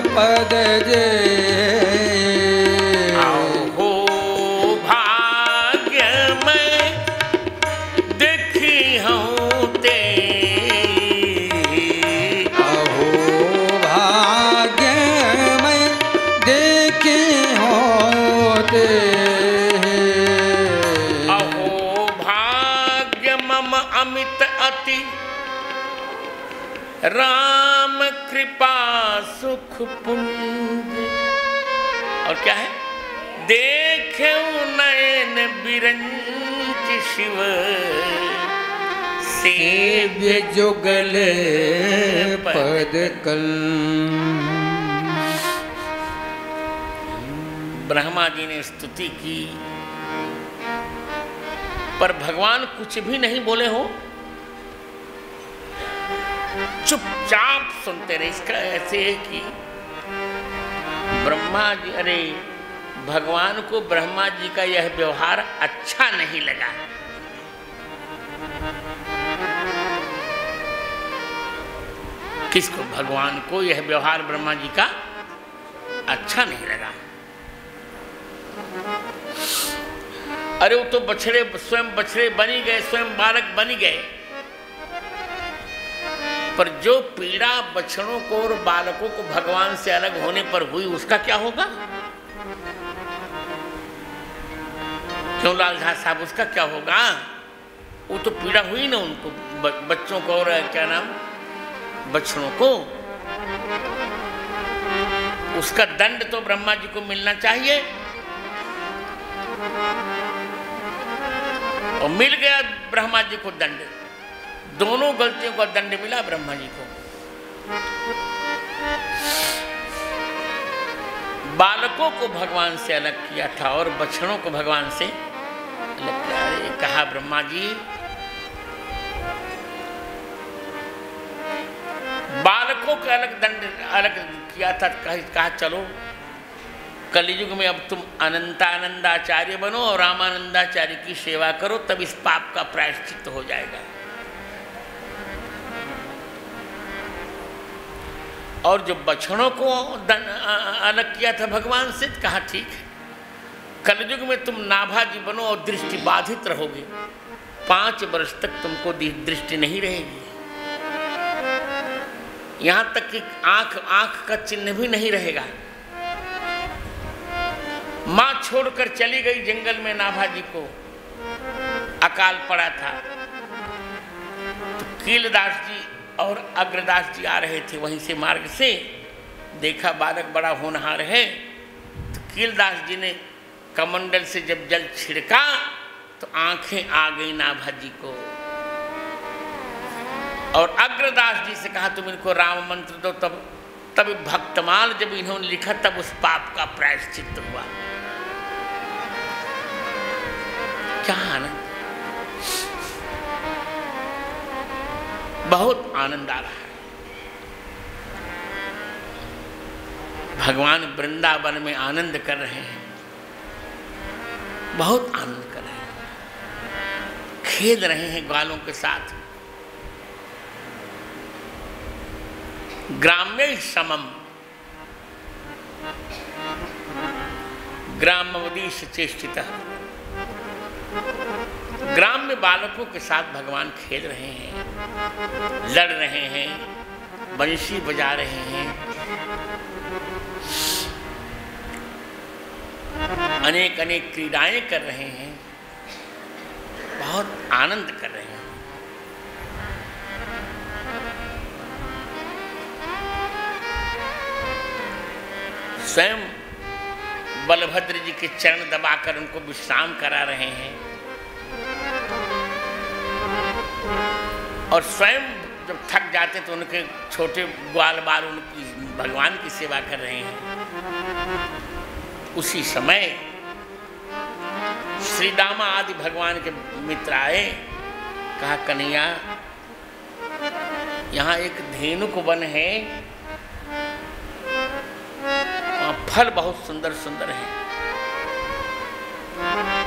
पद जे, अहो भाग्य में देखी हूँ ते, अहो भाग्य में देखे होते, अहो भाग्य मम अमित अति राम कृपा सुख पुंज। और क्या है? देखे नयन बिरंच शिव सेव्य जुगल पद कल। ब्रह्मा जी ने स्तुति की पर भगवान कुछ भी नहीं बोले हो, चुपचाप सुनते रहे। इसका ऐसे है कि ब्रह्मा जी, अरे भगवान को ब्रह्मा जी का यह व्यवहार अच्छा नहीं लगा। किसको? भगवान को यह व्यवहार ब्रह्मा जी का अच्छा नहीं लगा। अरे वो तो स्वयं बछड़े बनी गए, स्वयं बालक बनी गए, पर जो पीड़ा बछड़ों को और बालकों को भगवान से अलग होने पर हुई उसका क्या होगा? क्यों लालझा साहब, उसका क्या होगा? वो तो पीड़ा हुई ना उनको, बच्चों को और क्या नाम, बछड़ों को। उसका दंड तो ब्रह्मा जी को मिलना चाहिए, और मिल गया ब्रह्मा जी को दंड। दोनों गलतियों का दंड मिला ब्रह्मा जी को। बालकों को भगवान से अलग किया था और बछड़ों को भगवान से अलग किया। अरे कहा ब्रह्मा जी, बालकों का अलग दंड अलग किया था, कहा चलो कलयुग में अब तुम अनंतानंदाचार्य बनो और रामानंदाचार्य की सेवा करो, तब इस पाप का प्रायश्चित हो जाएगा। और जो बछड़ों को अलग किया था भगवान से, कहा ठीक है, कलयुग में तुम नाभाजी बनो और दृष्टि बाधित रहोगे, 5 वर्ष तक तुमको दृष्टि नहीं रहेगी, यहाँ तक कि आंख का चिन्ह भी नहीं रहेगा। माँ छोड़कर चली गई जंगल में, नाभाजी को अकाल पड़ा था। तो कीलदास जी और अग्रदास जी आ रहे थे वहीं से मार्ग से, देखा बालक बड़ा होनहार है, तो कीलदास जी ने कमंडल से जब जल छिड़का तो आंखें आ गई नाभाजी को, और अग्रदास जी से कहा तुम इनको राम मंत्र दो। तब भक्तमाल जब इन्होंने लिखा तब उस पाप का प्रायश्चित हुआ। क्या आनंद, बहुत आनंद आ रहा है। भगवान वृंदावन में आनंद कर रहे हैं, बहुत आनंद कर रहे हैं, खेल रहे हैं ग्वालों के साथ। ग्राम्य समम ग्रामवदीश चेष्टितः, ग्राम में बालकों के साथ भगवान खेल रहे हैं, लड़ रहे हैं, बंशी बजा रहे हैं, अनेक अनेक क्रीड़ाएं कर रहे हैं, बहुत आनंद कर रहे हैं। स्वयं बलभद्र जी के चरण दबाकर उनको विश्राम करा रहे हैं, और स्वयं जब थक जाते तो उनके छोटे ग्वाल बाल उनकी भगवान की सेवा कर रहे हैं। उसी समय श्री दामा आदि भगवान के मित्र आए, कहा कन्हैया यहाँ एक धेनुक वन है, फल बहुत सुंदर सुंदर है,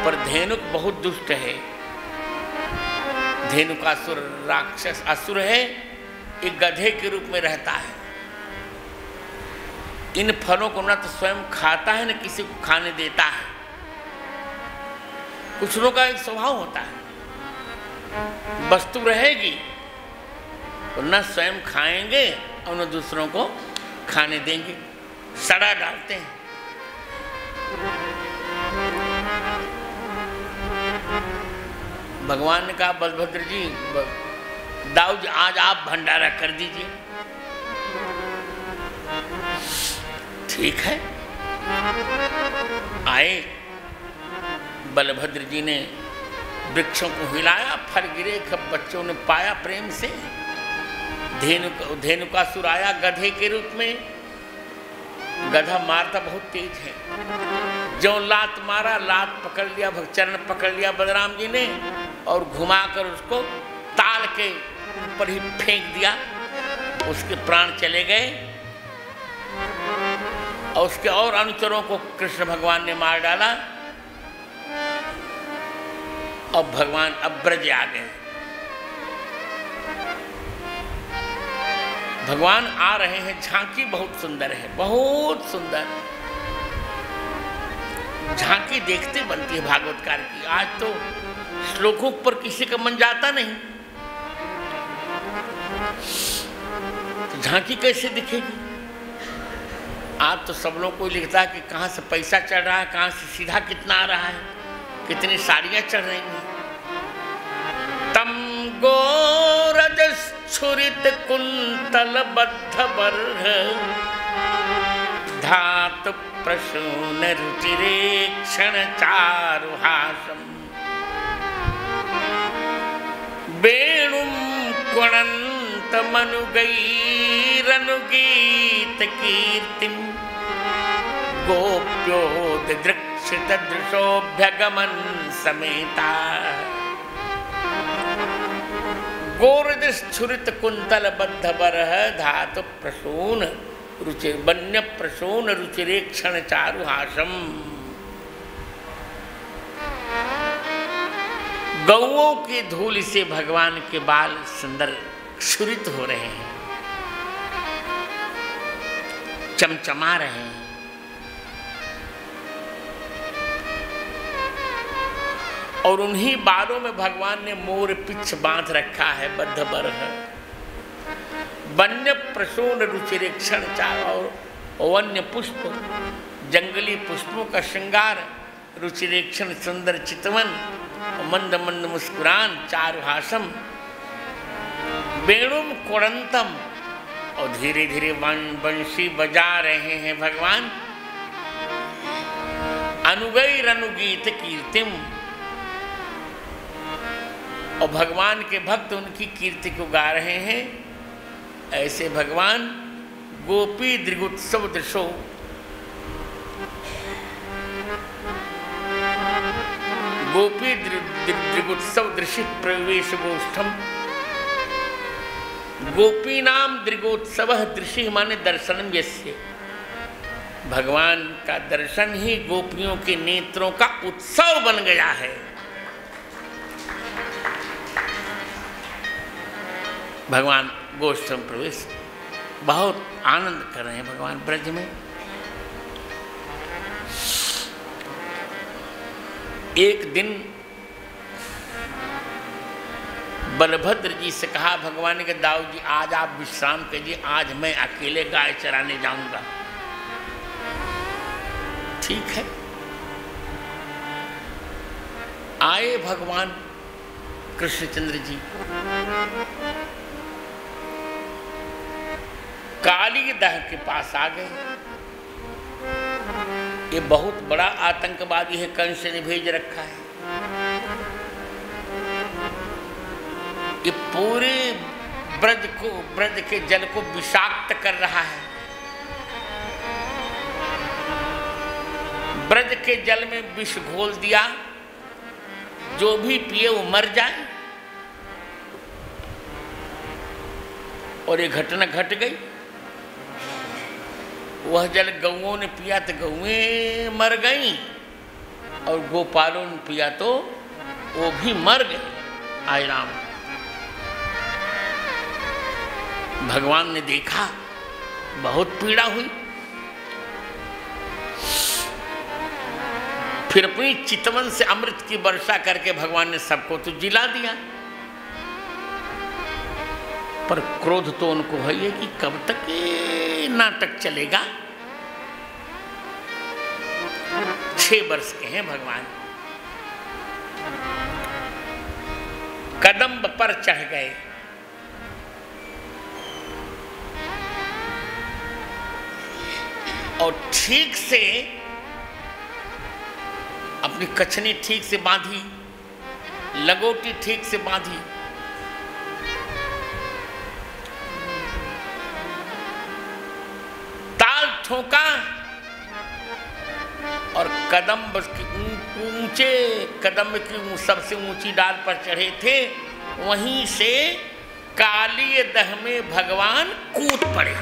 पर धेनुक बहुत दुष्ट है। धेनुकासुर राक्षस असुर है, एक गधे के रूप में रहता है। इन फलों को न तो स्वयं खाता है न किसी को खाने देता है। कुछ लोगों का एक स्वभाव होता है, वस्तु रहेगी तो न स्वयं खाएंगे और न दूसरों को खाने देंगे, सड़ा डालते हैं। भगवान ने कहा बलभद्र जी, दाऊ जी आज आप भंडारा कर दीजिए। ठीक है, आए बलभद्र जी ने वृक्षों को हिलाया, फल गिरे, बच्चों ने पाया प्रेम से। धेनुकासुर आया गधे के रूप में, गधा मारता बहुत तेज है, जो लात मारा, लात पकड़ लिया, चरण पकड़ लिया बलराम जी ने और घुमाकर उसको ताल के ऊपर ही फेंक दिया, उसके प्राण चले गए। और उसके और अनुचरों को कृष्ण भगवान ने मार डाला और भगवान अब ब्रज आ गए। भगवान आ रहे हैं, झांकी बहुत सुंदर है, बहुत सुंदर झांकी देखते बनती है भागवतकार की। आज तो श्लोकों पर किसी का मन जाता नहीं, तो झांकी कैसे दिखेगी? आज तो सब लोग को लिखता है कि कहाँ से पैसा चढ़ रहा है, कहाँ से सीधा कितना आ रहा है, कितनी साड़ियाँ चढ़ रही हैं। तम गोरज छुरित कुंतल बद्ध बर्ह धा धातु प्रसून रुचिरेक्षण चारुहासम वेणुं कुणन्तमनुगैरनुगीत कीर्तिं गोप्योदृक्षितदृशोऽभ्यगमन् समेता गोरदस्फुरित कुंतल बद्ध बरह धातु प्रसून रुचि वन्य प्रसून रुचिरेक्षण चारुहासम। गौओं की धूल से भगवान के बाल सुंदर क्षुरित हो रहे हैं, चमचमा रहे हैं। और उन्हीं बालों में भगवान ने मोर पिछ बांध रखा है बद्ध बरह। वन्य प्रसून रुचिरेक्षण और वन्य पुष्प जंगली पुष्पों का श्रृंगार, रुचिरेक्षण सुंदर चितवन, मंद मंद मुस्कुरान, चारुहासम, वेणुम कुणंतम और धीरे धीरे बंशी बजा रहे हैं भगवान। अनुगैर अनुगीत कीर्तिम और भगवान के भक्त उनकी कीर्ति को गा रहे हैं। ऐसे भगवान गोपी दृगोत्सव दृशो गोपी दृगोत्सव दृशि प्रवेश गोष्ठम। गोपी नाम दृगोत्सव दृशि माने दर्शनम यस्य। भगवान का दर्शन ही गोपियों के नेत्रों का उत्सव बन गया है। भगवान गोष्ठ में प्रवेश, बहुत आनंद कर रहे हैं भगवान ब्रज में। एक दिन बलभद्र जी से कहा भगवान ने कि दाऊ जी आज आप विश्राम कीजिए, आज मैं अकेले गाय चराने जाऊंगा। ठीक है। आए भगवान कृष्णचंद्र जी, काली दह के पास आ गए। ये बहुत बड़ा आतंकवादी है, कंस ने भेज रखा है। ये पूरे ब्रज के जल को विषाक्त कर रहा है। ब्रज के जल में विष घोल दिया, जो भी पिए वो मर जाए। और ये घटना घट गई। वह जल गौओं ने पिया तो गौएं मर गईं, और गोपालों ने पिया तो वो भी मर गए। आय राम। भगवान ने देखा, बहुत पीड़ा हुई। फिर अपनी चितवन से अमृत की वर्षा करके भगवान ने सबको तो जिला दिया। पर क्रोध तो उनको है कि कब तक ये नाटक चलेगा। 6 वर्ष के हैं भगवान। कदम्ब पर चढ़ गए। और ठीक से अपनी कछनी ठीक से बांधी, लगोटी ठीक से बांधी। ताल ठोका और कदम्ब ऊंचे कदम्ब की सबसे ऊंची डाल पर चढ़े थे, वहीं से काली दह में भगवान कूद पड़े।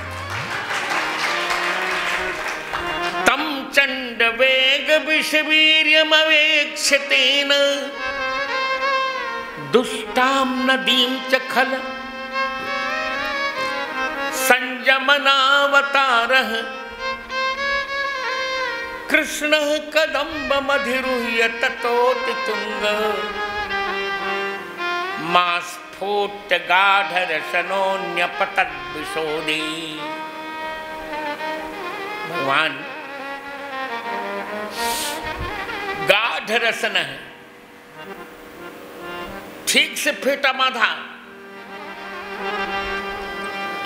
तम चंड वेग विषवीर्यमवेक्षतेन दुष्टाम नदीं च खल संयमनावतारः कृष्णः कदम्बमधिरुह्य ततोति तुंग मास्फोट गाढरशनोऽन्यपतद्विशोदे। भगवान गाढ़ रसन है, ठीक से फेंटा बांधा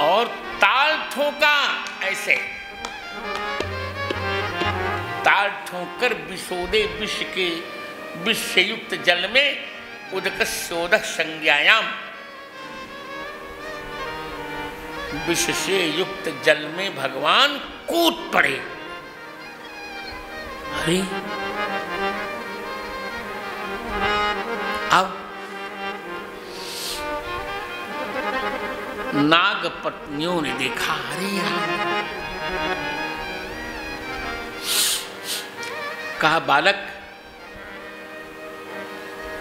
और ताल ठोका ऐसे। ताल ठोकर विशोदे विष के विष से युक्त जल में उदक शोधक संज्ञायाम, विष से युक्त जल में भगवान कूद पड़े। अरे अब नाग पत्नियों ने देखा, अरे कहा बालक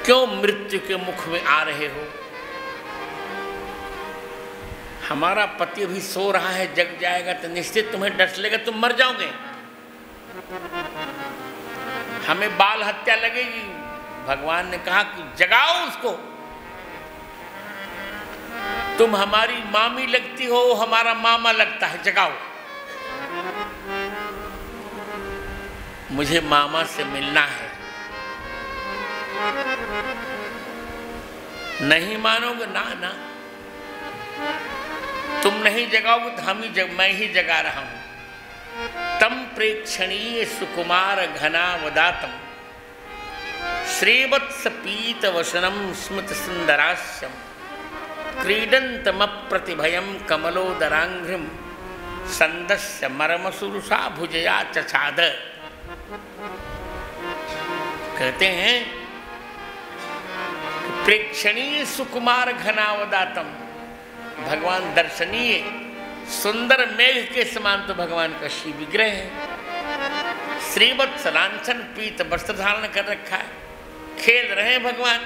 क्यों मृत्यु के मुख में आ रहे हो? हमारा पति भी सो रहा है, जग जाएगा तो निश्चित तुम्हें डस लेगा, तुम मर जाओगे, हमें बाल हत्या लगेगी। भगवान ने कहा कि जगाओ उसको, तुम हमारी मामी लगती हो, हमारा मामा लगता है, जगाओ। मुझे मामा से मिलना है। नहीं मानोगे? ना ना, तुम नहीं जगाओगे तो मैं ही जगा रहा हूं। तम प्रेक्षणीय सुकुमार घनावदातम श्रीवत्स पीत वसनम स्मृत सुंदरास्यम क्रीडंतम प्रतिभयम कमलोदरांघ्रिम संदस्य मर्मसुरुषा भुजया चछाद। कहते हैं प्रेक्षणीय सुकुमार घनावदातम, भगवान दर्शनीय सुंदर मेघ के समान तो भगवान का श्री विग्रह है। श्रीवत्स लांछन पीत वस्त्र धारण कर रखा है, खेल रहे हैं भगवान।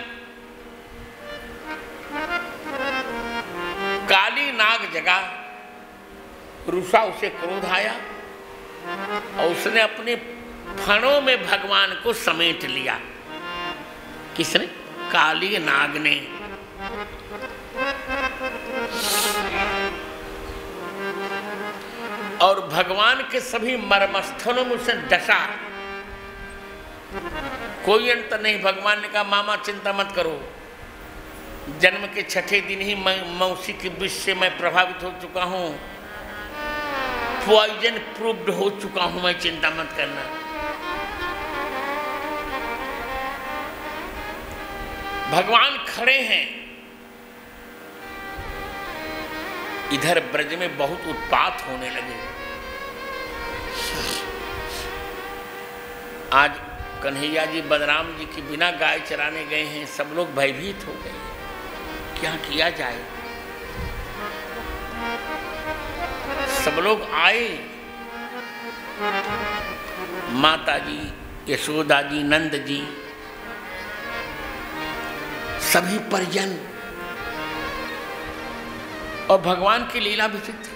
काली नाग जगा, रुषा उसे क्रोध आया और उसने अपने फणों में भगवान को समेट लिया। किसने? काली नाग ने। और भगवान के सभी मर्मस्थलों में उसे डसा। कोई अंतर नहीं। भगवान ने कहा मामा चिंता मत करो, जन्म के छठे दिन ही मैं मौसी के विष से मैं प्रभावित हो चुका हूं, पॉइजन प्रूव्ड हो चुका हूं मैं, चिंता मत करना। भगवान खड़े हैं। इधर ब्रज में बहुत उत्पात होने लगे। आज कन्हैया जी बलराम जी की बिना गाय चराने गए हैं, सब लोग भयभीत हो गए, क्या किया जाए। सब लोग आए, माता जी, यशोदा जी, नंद जी, सभी परिजन, और भगवान की लीला विचित्र।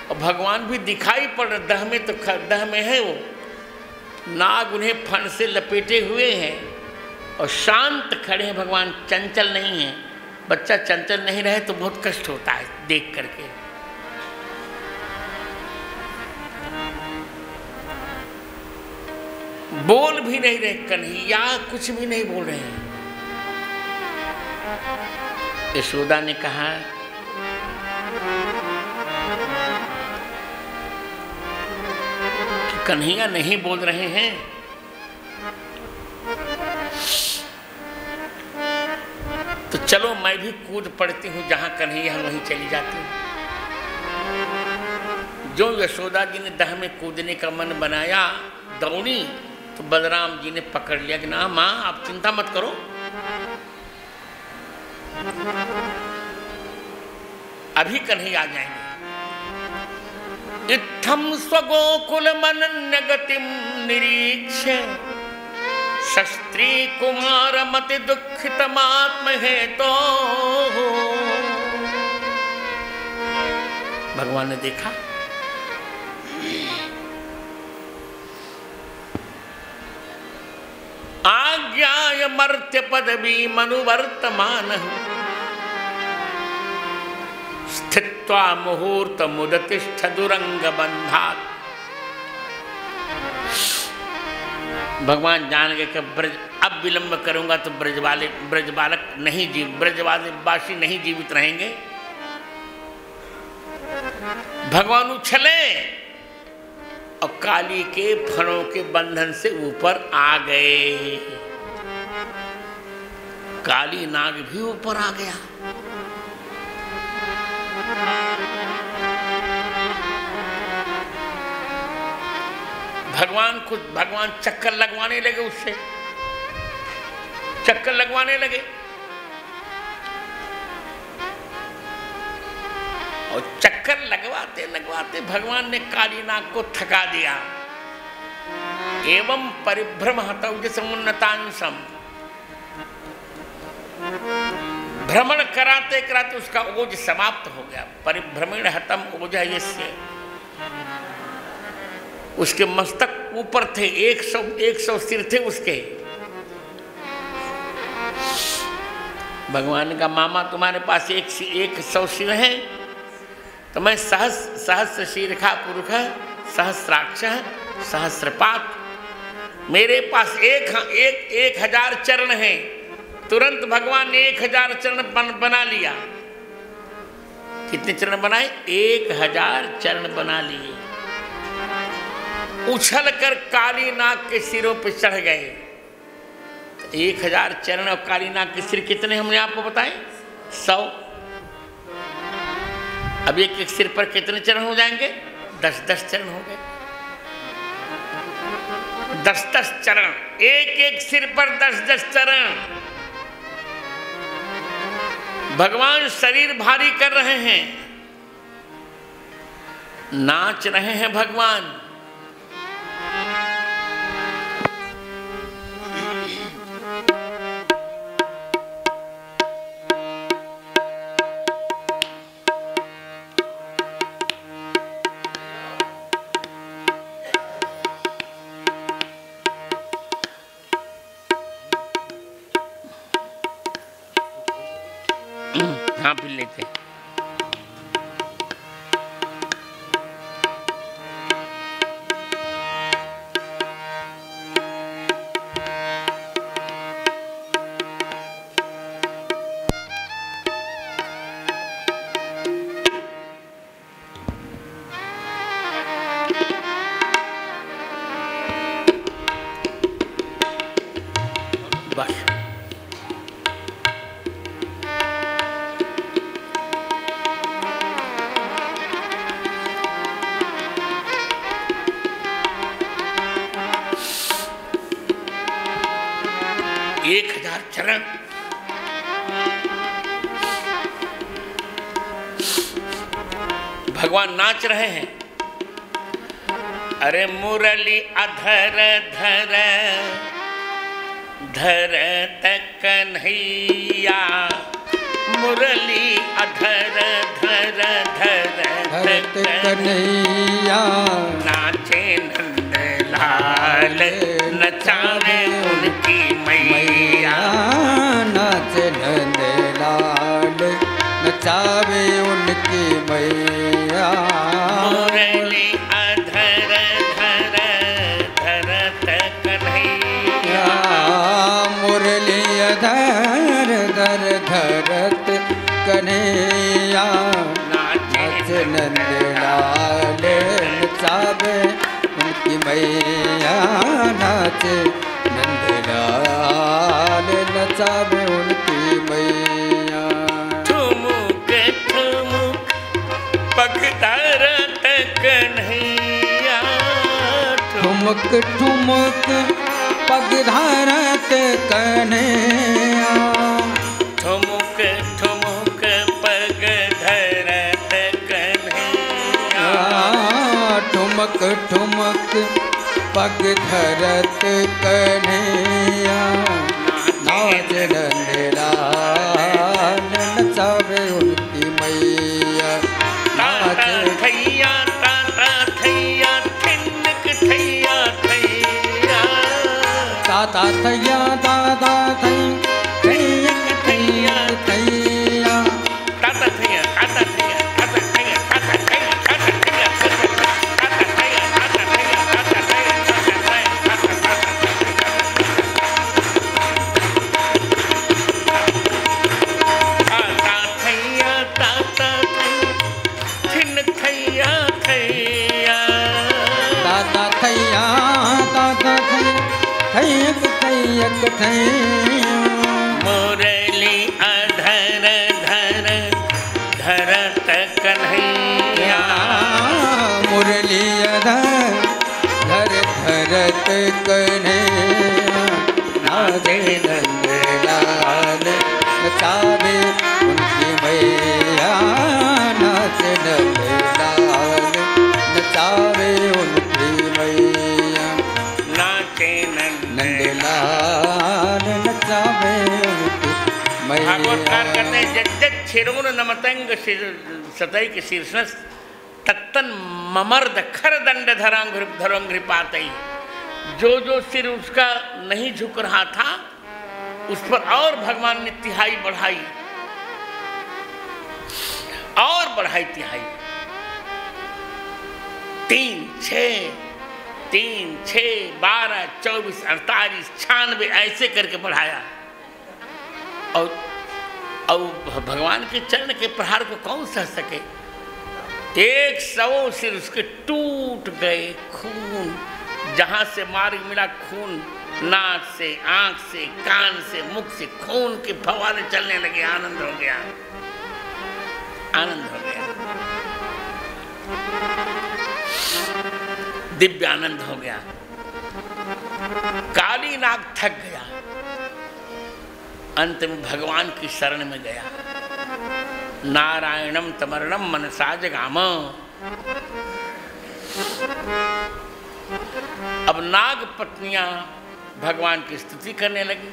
और भगवान भी दिखाई पड़ रहे, दह में तो दह में है वो, नाग उन्हें फण से लपेटे हुए हैं और शांत खड़े हैं। भगवान चंचल नहीं है। बच्चा चंचल नहीं रहे तो बहुत कष्ट होता है देख करके। बोल भी नहीं रहे, कन्हैया कुछ भी नहीं बोल रहे हैं। यशोदा ने कहा कि कन्हैया नहीं बोल रहे हैं, तो चलो मैं भी कूद पड़ती हूं, जहां कन्हैया वहीं चली जाती हूं। जो यशोदा जी ने दह में कूदने का मन बनाया, दौड़ी, तो बलराम जी ने पकड़ लिया कि ना मां आप चिंता मत करो, अभी कन्हैया आ जाएंगे। इत्थम स्वगोकुल मनन्य गतिम निरीक्ष्य शस्त्री कुमार मति दुखितमात्म हेतो। भगवान ने देखा, आज्ञाय मर्त्य पदवी मनुवर्तमान स्थित्वा मुहूर्त मुदतिष्ठ दुरंग बंधात। भगवान जान गए कि ब्रज अब विलंब करूंगा तो ब्रज बालक नहीं ब्रजवासी नहीं जीवित रहेंगे। भगवान उछले और काली के फणों के बंधन से ऊपर आ गए। काली नाग भी ऊपर आ गया। भगवान चक्कर लगवाने लगे, उससे चक्कर लगवाने लगे और चक्कर लगवाते लगवाते भगवान ने काली नाग को थका दिया। एवं परिभ्रम हतौजसमुन्नतांशम, भ्रमण कराते कराते उसका ओज समाप्त हो गया। परिभ्रमण हतम ओजः यस्य, उसके मस्तक ऊपर थे, 100 सिर थे उसके। भगवान का मामा तुम्हारे पास 100 सिर है, तो मैं सहस्र शीर्षा पुरुष सहस्राक्ष सहस्रपात, मेरे पास 1000 चरण हैं। तुरंत भगवान ने 1000 चरण बना लिया। कितने चरण बनाए? 1000 चरण बना लिए। उछल कर काली नाग के सिरों पर चढ़ गए। 1000 चरण और काली नाग के सिर कितने हमने आपको बताए? 100। अब एक सिर पर कितने चरण हो जाएंगे? 10 चरण हो गए। 10 चरण, एक सिर पर 10 चरण। भगवान शरीर भारी कर रहे हैं, नाच रहे हैं भगवान। हाँ, पी लेते हैं। बस एक 1000 चरण। भगवान नाच रहे हैं। अरे मुरली अधर धर धरत कन्हैया, मुरली अधर धर धरत कन्हैया, नाचे नंदलाल नचावे उनकी मैया, नाचे नंदलाल नचावे उनकी मैया। मुरली अधर धर धरत कन्हैया, मुरली अधर धर धरत कन्हैया, नाचे नंदलाल नचावे उनकी मैया, नाचे नंदलाल नचावे उनकी मैया। ठुमुक ठुमुक पग धरत कन्हैया, ठुमक ठुमक पग धरत कन्हैया, ठुमुक ठुमुक पग धरत कन्हैया, ठुमक ठुमक पग धरत कन्हैया, नाच नंदलाल नचावे उनकी मैया, नाच थैया ताता थैया थिनक थैया थैया, ताता थैया दादा थैया थैया थैया, ताता थैया ताता थैया ताता थैया ताता थैया ताता थैया ताता थैया ताता थैया ताता थैया ताता थैया ताता थैया थिनक थैया थैया, ताता एक थैया मुरली अधर धर धरत कन्हैया मुरली अधर धर धरत कन्हैया नाचे नंदलाल नचावे उनकी मैया नाचे नंदलाल नचावे उनकी मैया नाचे नंदलाल नचावे उनकी भागवतकार मैया कहते हैं जज्जत छिरोन नमतंग सतैक शीर्षस तत्तन ममर्द खर दंड धरोंघ्रिपातई। जो जो सिर उसका नहीं झुक रहा था उस पर और भगवान ने तिहाई बढ़ाई और बढ़ाई तिहाई। 3, 6, 12, 24, 48, 96 ऐसे करके बढ़ाया। और भगवान के चरण के प्रहार को कौन सह सके। 100 सिर उसके टूट गए। खून जहां से मार्ग मिला खून नाक से आंख से कान से मुख से खून के फव्वारे चलने लगे। आनंद हो गया आनंद हो गया दिव्य आनंद हो गया। काली नाग थक गया। अंत में भगवान की शरण में गया। नारायणम तमरणम मनसा जगाम। अब नाग पत्नियां भगवान की स्तुति करने लगी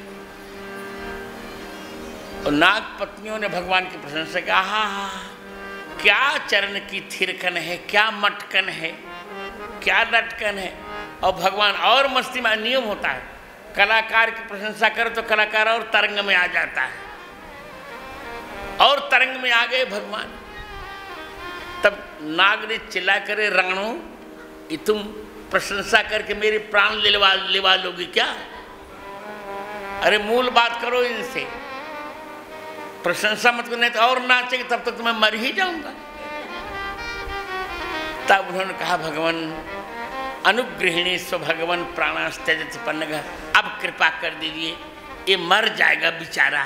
और नाग पत्नियों ने भगवान की प्रशंसा की। आहा क्या चरण की थिरकन है, क्या मटकन है, क्या लटकन है। और भगवान और मस्ती में नियम होता है कलाकार की प्रशंसा करो तो कलाकार और तरंग में आ जाता है और तरंग में आ गए भगवान। तब नाग ने चिल्ला करे राणो ये तुम प्रशंसा करके मेरे प्राण लेवा लोगी क्या। अरे मूल बात करो इनसे। प्रशंसा मत करने तो और नाचेंगे तब तक तो मैं मर ही जाऊंगा। तब उन्होंने कहा भगवान अनुग्रहिणी स्व भगवान प्राणास्त्यजत पन्नग। अब कृपा कर दीजिए ये मर जाएगा बेचारा।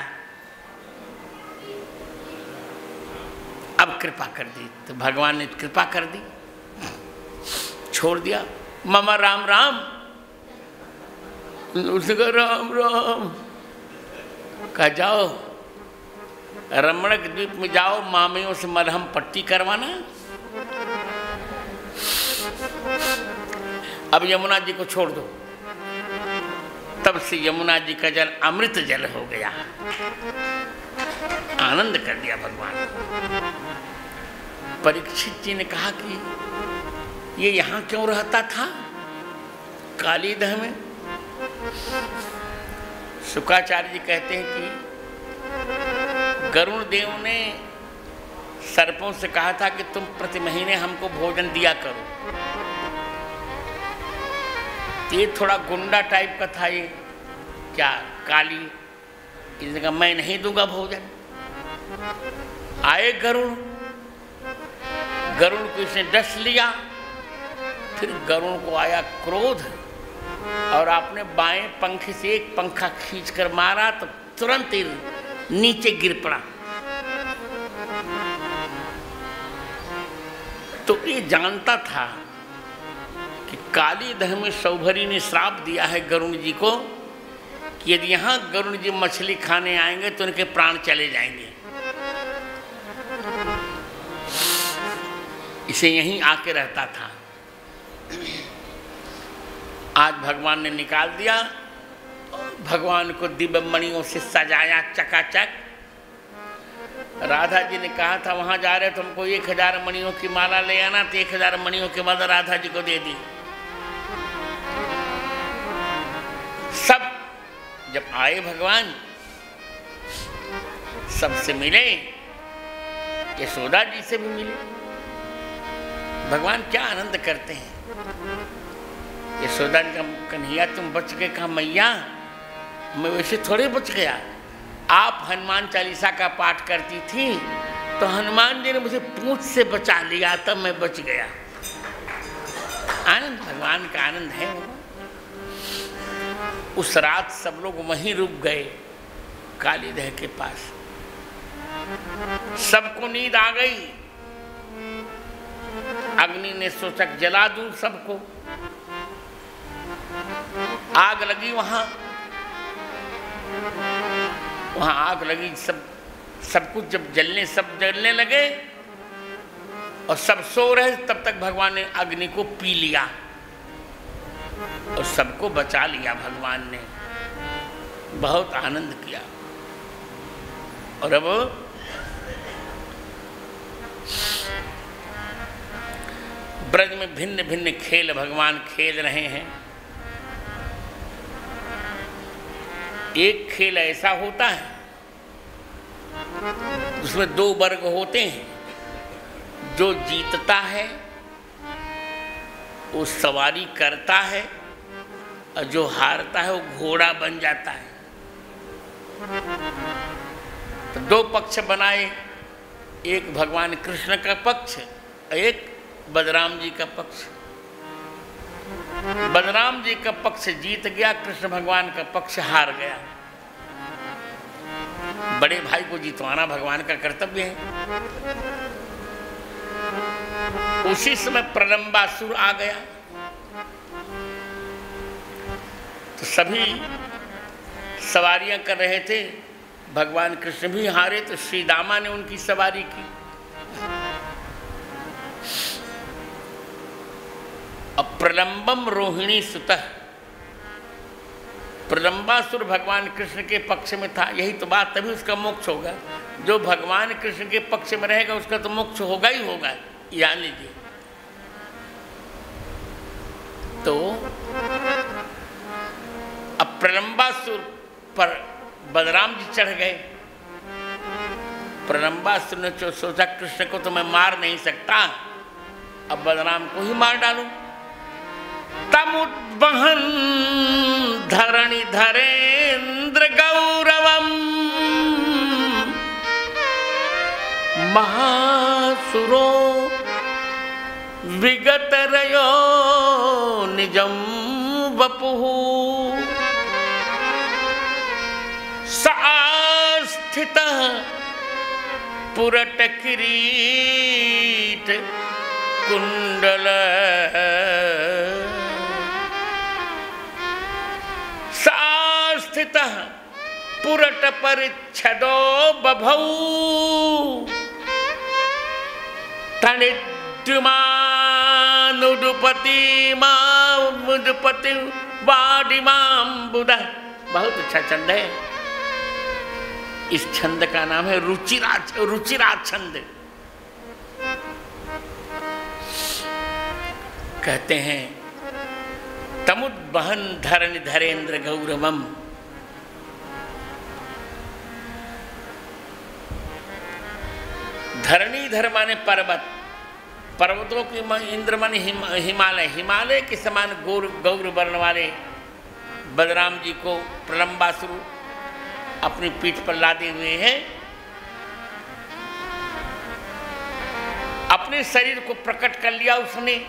अब कृपा कर दी। तो भगवान ने कृपा कर दी छोड़ दिया। मामा राम राम। उसने कहा राम राम। कहा जाओ रमणक द्वीप में जाओ मामियों से मलहम पट्टी करवाना। अब यमुना जी को छोड़ दो। तब से यमुना जी का जल अमृत जल हो गया। आनंद कर दिया भगवान। परीक्षित जी ने कहा कि ये यहाँ क्यों रहता था कालीदह में। शुक्राचार्य जी कहते हैं कि गरुण देव ने सर्पों से कहा था कि तुम प्रति महीने हमको भोजन दिया करो। ये थोड़ा गुंडा टाइप का था ये क्या काली। इसने कहा मैं नहीं दूंगा भोजन। आए गरुण को इसने डस लिया। फिर गरुण को आया क्रोध और आपने बाएं पंखे से एक पंखा खींचकर मारा तो तुरंत ही नीचे गिर पड़ा। तो ये जानता था कि कालीदह में सौभरी ने श्राप दिया है गरुण जी को कि यदि यहाँ गरुण जी मछली खाने आएंगे तो उनके प्राण चले जाएंगे। इसे यहीं आके रहता था। आज भगवान ने निकाल दिया। भगवान को दिव्य मणियों से सजाया चकाचक। राधा जी ने कहा था वहां जा रहे तो हमको 1000 मणियों की माला ले आना। तो 1000 मणियों की माला राधा जी को दे दी। सब जब आए भगवान सबसे मिले। यशोदा जी से भी मिले। भगवान क्या आनंद करते हैं। यशोदा ने कहा कन्हैया तुम बच गए। कहा मैया मैं वैसे थोड़े बच गया। आप हनुमान चालीसा का पाठ करती थी तो हनुमान जी ने मुझे पूंछ से बचा लिया तब मैं बच गया। आनंद भगवान का आनंद है। उस रात सब लोग वहीं रुक गए कालीदह के पास। सबको नींद आ गई। अग्नि ने सोचा जला दूं सबको। आग लगी वहां आग लगी। सब कुछ जब सब जलने लगे और सब सो रहे, तब तक भगवान ने अग्नि को पी लिया और सबको बचा लिया। भगवान ने बहुत आनंद किया। और अब ब्रज में भिन्न भिन्न खेल भगवान खेल रहे हैं। एक खेल ऐसा होता है उसमें दो वर्ग होते हैं। जो जीतता है वो सवारी करता है और जो हारता है वो घोड़ा बन जाता है। तो दो पक्ष बनाए, एक भगवान कृष्ण का पक्ष, एक बलराम जी का पक्ष। बलराम जी का पक्ष जीत गया, कृष्ण भगवान का पक्ष हार गया। बड़े भाई को जितवाना भगवान का कर्तव्य है। उसी समय प्रलंबासुर आ गया तो सभी सवारियां कर रहे थे। भगवान कृष्ण भी हारे तो श्री दामा ने उनकी सवारी की। अब प्रलंबम रोहिणी सुतः, प्रलंबासुर भगवान कृष्ण के पक्ष में था। यही तो बात, तभी उसका मोक्ष होगा। जो भगवान कृष्ण के पक्ष में रहेगा उसका तो मोक्ष होगा ही होगा, जान लीजिए। तो अब प्रलंबासुर पर बलराम जी चढ़ गए। प्रलंबासुर ने जो सोचा कृष्ण को तो मैं मार नहीं सकता, अब बलराम को ही मार डालूं। तमुद्वहन् धरणि धरेन्द्र गौरवम महासुरो विगतरयो निजं वपुः स आस्थितः पुरट किरीट कुंडल सास्थितः पुरट परिच्छदो बभौ तनिद्युमानुदुपति मुदुपति वाडिमाम्बुद। बहुत अच्छा छंद है। इस छंद का नाम है रुचिराज छंद। कहते हैं तमुद्वहन् धरणि धरेन्द्र गौरवम। धरणीधर माने पर्वत, पर्वतों की इंद्र माने हिमालय, हिमालय के समान गौर वर्ण वाले बलराम जी को प्रलंबासुर अपनी पीठ पर लादे हुए हैं। अपने शरीर को प्रकट कर लिया उसने,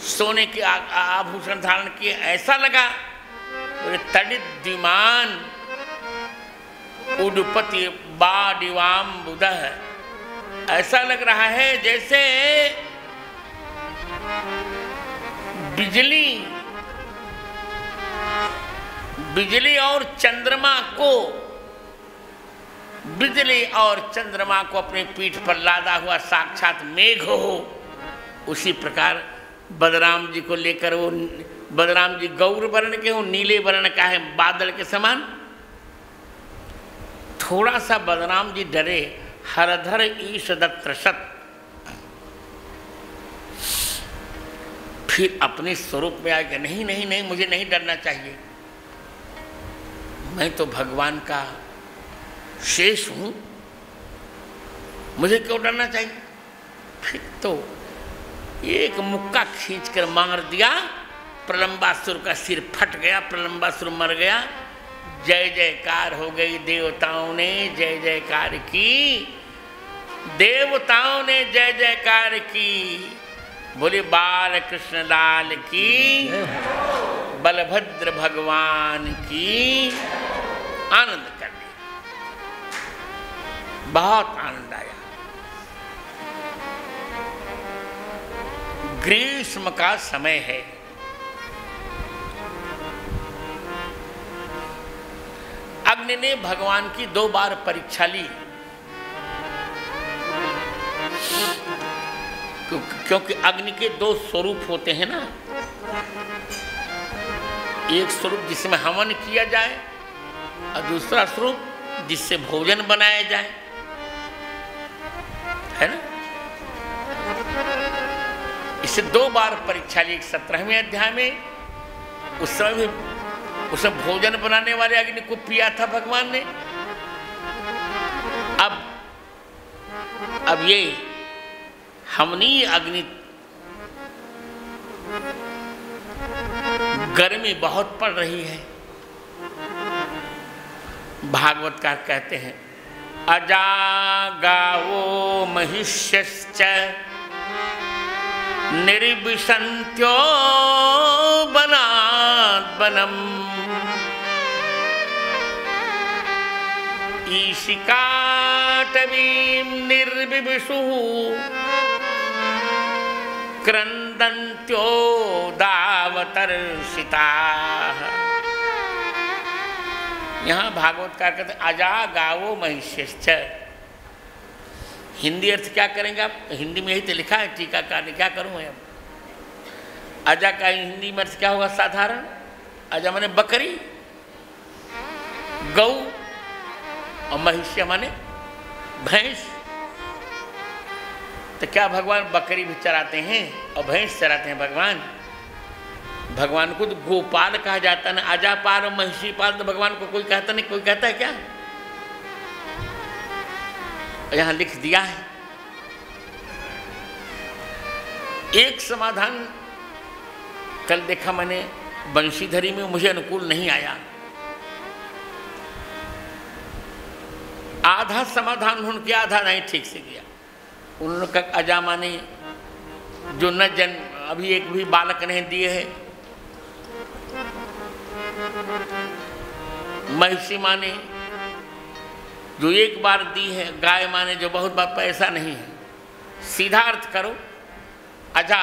सोने के आभूषण धारण किए। ऐसा लगा तडिद्युमान उडुपति बाडिवाम्बुदः, ऐसा लग रहा है जैसे बिजली और चंद्रमा को अपनी पीठ पर लादा हुआ साक्षात मेघ हो, उसी प्रकार बलराम जी को लेकर वो, बलराम जी गौर वर्ण के हो, नीले वर्ण का है बादल के समान। थोड़ा सा बलराम जी डरे, हरधर ईश दत्रशत, फिर अपने स्वरूप में आएगा, नहीं नहीं नहीं मुझे नहीं डरना चाहिए, मैं तो भगवान का शेष हूं, मुझे क्यों डरना चाहिए। फिर तो एक मुक्का खींचकर मार दिया, प्रलंबासुर का सिर फट गया, प्रलंबासुर मर गया। जय जयकार हो गई, देवताओं ने जय जयकार की, देवताओं ने जय जयकार की। बोले बाल कृष्ण लाल की। बलभद्र भगवान की आनंद कर लिया, बहुत आनंद आया। ग्रीष्म का समय है, अग्नि ने भगवान की 2 बार परीक्षा ली, क्योंकि अग्नि के 2 स्वरूप होते हैं ना, एक स्वरूप जिसमें हवन किया जाए और दूसरा स्वरूप जिससे भोजन बनाया जाए, है ना। इसे 2 बार परीक्षा ली। 17वें अध्याय में उस समय भी उसमें भोजन बनाने वाले अग्नि को पिया था भगवान ने। अब ये हमनी अग्नि, गर्मी बहुत पड़ रही है। भागवतकार कहते हैं अजागावो महिष्यश्च निर्विशन्त्यो वनात् वनम् ईशिकाटवीं निर्विविशुः क्रन्दन्त्यो दावतर्षिताः। यहाँ भागवतकार कहते हैं अजागावो महिष्यश्च। हिंदी अर्थ क्या करेंगे आप? हिंदी में यही तो लिखा है टीकाकार ने, क्या करूँ मैं अब। अजा का हिंदी में अर्थ क्या होगा? साधारण। अजा माने बकरी, गौ, और महिष्य माने भैंस। तो क्या भगवान बकरी भी चराते हैं और भैंस चराते हैं? भगवान को तो गोपाल कहा जाता है ना। अजापाल और महिषीपाल तो भगवान को कोई कहता नहीं। कोई कहता है क्या? यहां लिख दिया है। एक समाधान कल देखा मैंने बंशीधरी में, मुझे अनुकूल नहीं आया। आधा समाधान उन्होंने किया, आधा नहीं ठीक से किया। उन्होंने कहा अजा माने जो न जन्म, अभी एक भी बालक नहीं दिए है। महिषी माने जो एक बार दी है। गाय माने जो बहुत बार, पैसा नहीं है। सीधा अर्थ करो, अजा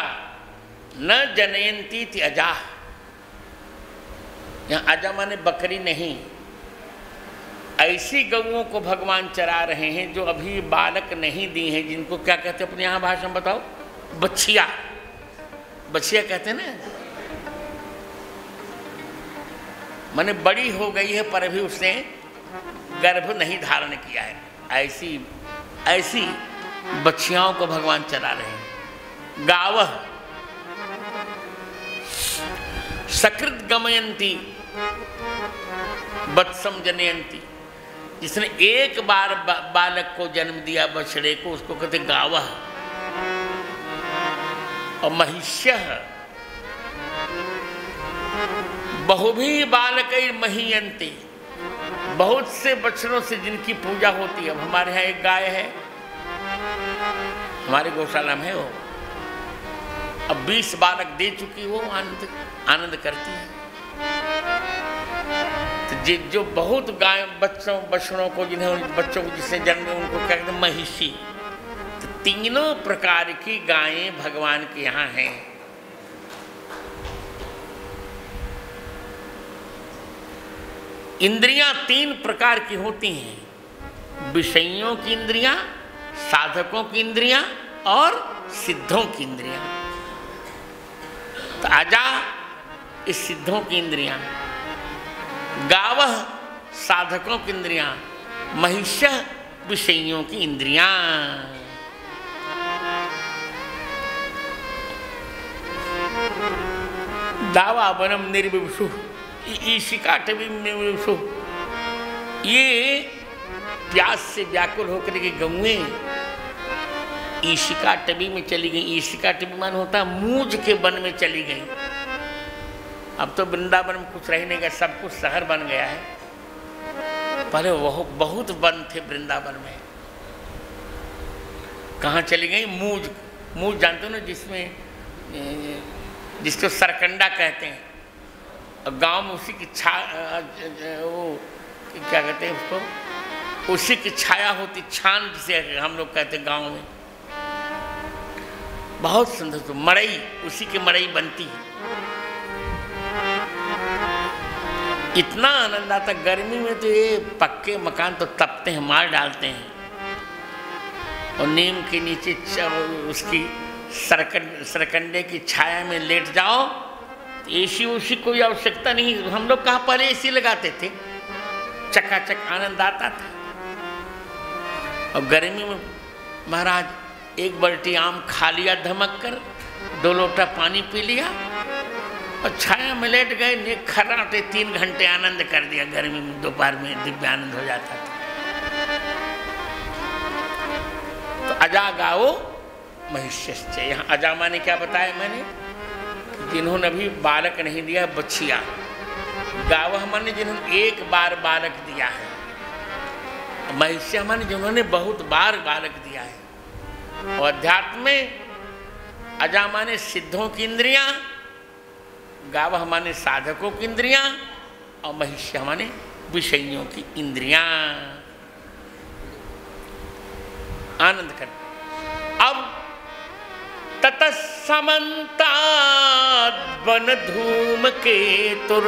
न जनयंती थी अजा। यहाँ अजा माने बकरी नहीं। ऐसी गौओं को भगवान चरा रहे हैं जो अभी बालक नहीं दी हैं, जिनको क्या कहते हैं अपने यहाँ भाषा में बताओ? बछिया। बछिया कहते हैं ना। माने बड़ी हो गई है पर अभी उसने गर्भ नहीं धारण किया है। ऐसी बछियाओं को भगवान चला रहे हैं। गावः सकृत गमयंती वत्सम जनयंती। जिसने एक बार बालक को जन्म दिया, बछड़े को, उसको कहते गावः। और महिष्यः बहुभी बालक महीयन्ते। बहुत से बछड़ों से जिनकी पूजा होती है। अब हमारे यहाँ एक गाय है, हमारे गौशाला में है वो। अब 20 बालक दे चुकी, वो आनंद करती है। तो जो बहुत गाय बछड़ों को, जिन्हें बच्चों को जिसने जन्म दिया, उनको क्या कहते हैं? महिषी। तो तीनों प्रकार की गायें भगवान के यहाँ हैं। इंद्रियां 3 प्रकार की होती हैं। विषयों की इंद्रियां, साधकों की इंद्रियां और सिद्धों की इंद्रियां। तो अजा इस सिद्धों की इंद्रियां, गावः साधकों की इंद्रियां, महिष्यः विषयों की इंद्रियां। दावा वनम निर्विवशु ईशिकाटवीं। ये प्यास से व्याकुल होकर के गौएं ईशिकाटवी में चली गई। ईशिकाटवी मान होता मूज के वन में चली गई। अब तो वृंदावन में कुछ रह नहीं गया, सब कुछ शहर बन गया है। पहले वह बहुत वन थे वृंदावन में। कहाँ चली गई? मूज। मूज जानते हो ना, जिसको सरकंडा कहते हैं। और गांव में उसी की वो क्या कहते हैं उसको, उसी की छाया होती, छान जिसे हम लोग कहते हैं गांव में। बहुत सुंदर, तो मड़ई, उसी की मड़ई बनती है। इतना आनंद आता। गर्मी में तो ये पक्के मकान तो तपते हैं, मार डालते हैं। और नीम के नीचे उसकी सरकंडे की छाया में लेट जाओ, तो एसी उसी कोई आवश्यकता नहीं। हम लोग कहाँ पहले एसी लगाते थे, चकाचक आनंद आता था। और गर्मी में महाराज एक बाल्टी आम खा लिया धमक कर, 2 लोटा पानी पी लिया और छाया में लेट गए, खर्राटे 3 घंटे आनंद कर दिया। गर्मी में दोपहर में दिव्य आनंद हो जाता था। तो अजा गाओ महिष्यश्च, यहाँ अजामा ने क्या बताया मैंने, जिन्होंने अभी बालक नहीं दिया, बच्चिया। गाव माने जिन्होंने एक बार बालक दिया है, महिष्य माने जिन्होंने बहुत बार बालक दिया है। और अध्यात्म में अजा माने सिद्धों की इंद्रियां, गाव माने साधकों की इंद्रियां, और महिष्य माने विषयों की इंद्रियां। आनंद कर। अब ततः समन्ताद् वन धूमकेतुर्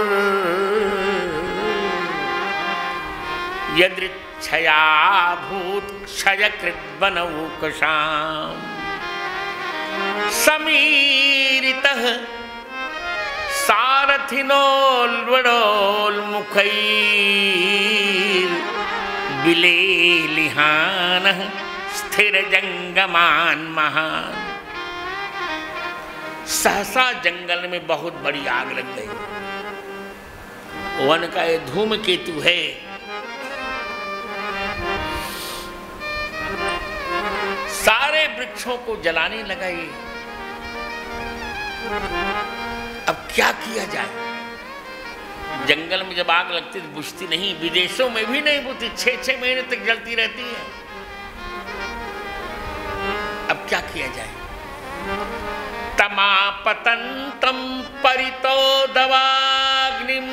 यदृच्छया भूत क्षयकृत वनौकशाम् समीरितः सारथिनोल्वडोल्मुखैर्विलेलिहानः स्थिर जंगमान महान। सहसा जंगल में बहुत बड़ी आग लग गई। वन का ये धूमकेतु है, सारे वृक्षों को जलाने लगा ये। अब क्या किया जाए? जंगल में जब आग लगती तो बुझती नहीं, विदेशों में भी नहीं बुझती, 6-6 महीने तक जलती रहती है। अब क्या किया जाए? तमापतंतम परितो दवाग्निम,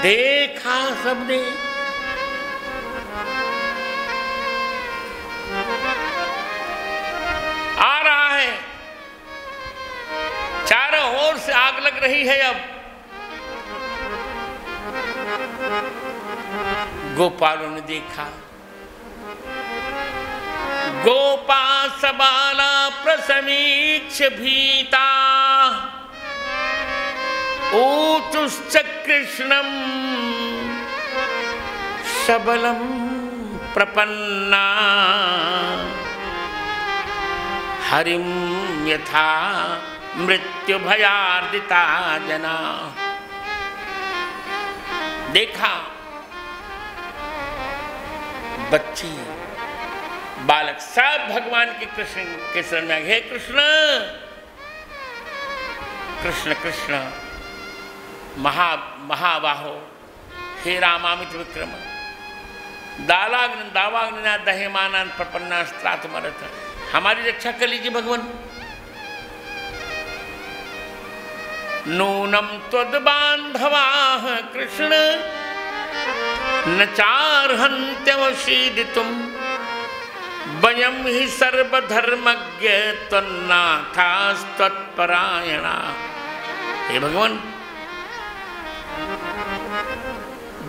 देखा सबने, आ रहा है, चारों ओर से आग लग रही है। अब गोपालों ने देखा, गोपा सबाला प्रसमीक्ष भीता ऊचुश्च कृष्णं सबलं प्रपन्ना हरिं यथा मृत्यु भयार्दिता जना। देखा बच्ची बालक सब भगवान के कृष्ण के शरण में, हे कृष्ण कृष्ण कृष्ण महाबाहो, हे रामामित विक्रम, दावाग्निना दहेमानान प्रपन्नास्त्रात्मरथ, हमारी रक्षा कर लीजिए भगवान। नूनम त्वद्बान्धवाः कृष्ण न चार्हन्त्यवशीदितुम् वयं हि सर्वधर्मज्ञ त्वन्नाथास्तत्परायणा। हे भगवान,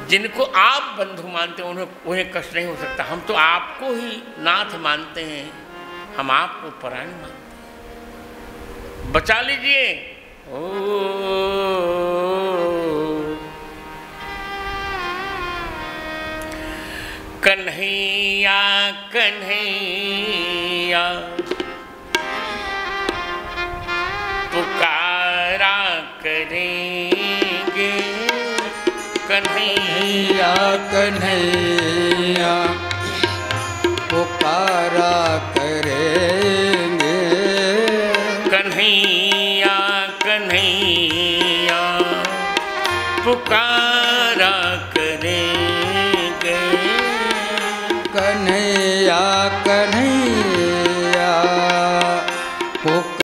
जिनको आप बंधु मानते हैं उन्हें कष्ट नहीं हो सकता। हम तो आपको ही नाथ मानते हैं, हम आपको परायण मानते हैं, बचा लीजिए। ओ कन्हैया कन्हैया पुकारा करेंगे, कन्हैया कन्हैया पुकारा करेंगे, कन्हैया कन्हैया पुकारा करेंगे, कन्हैया कन्हैया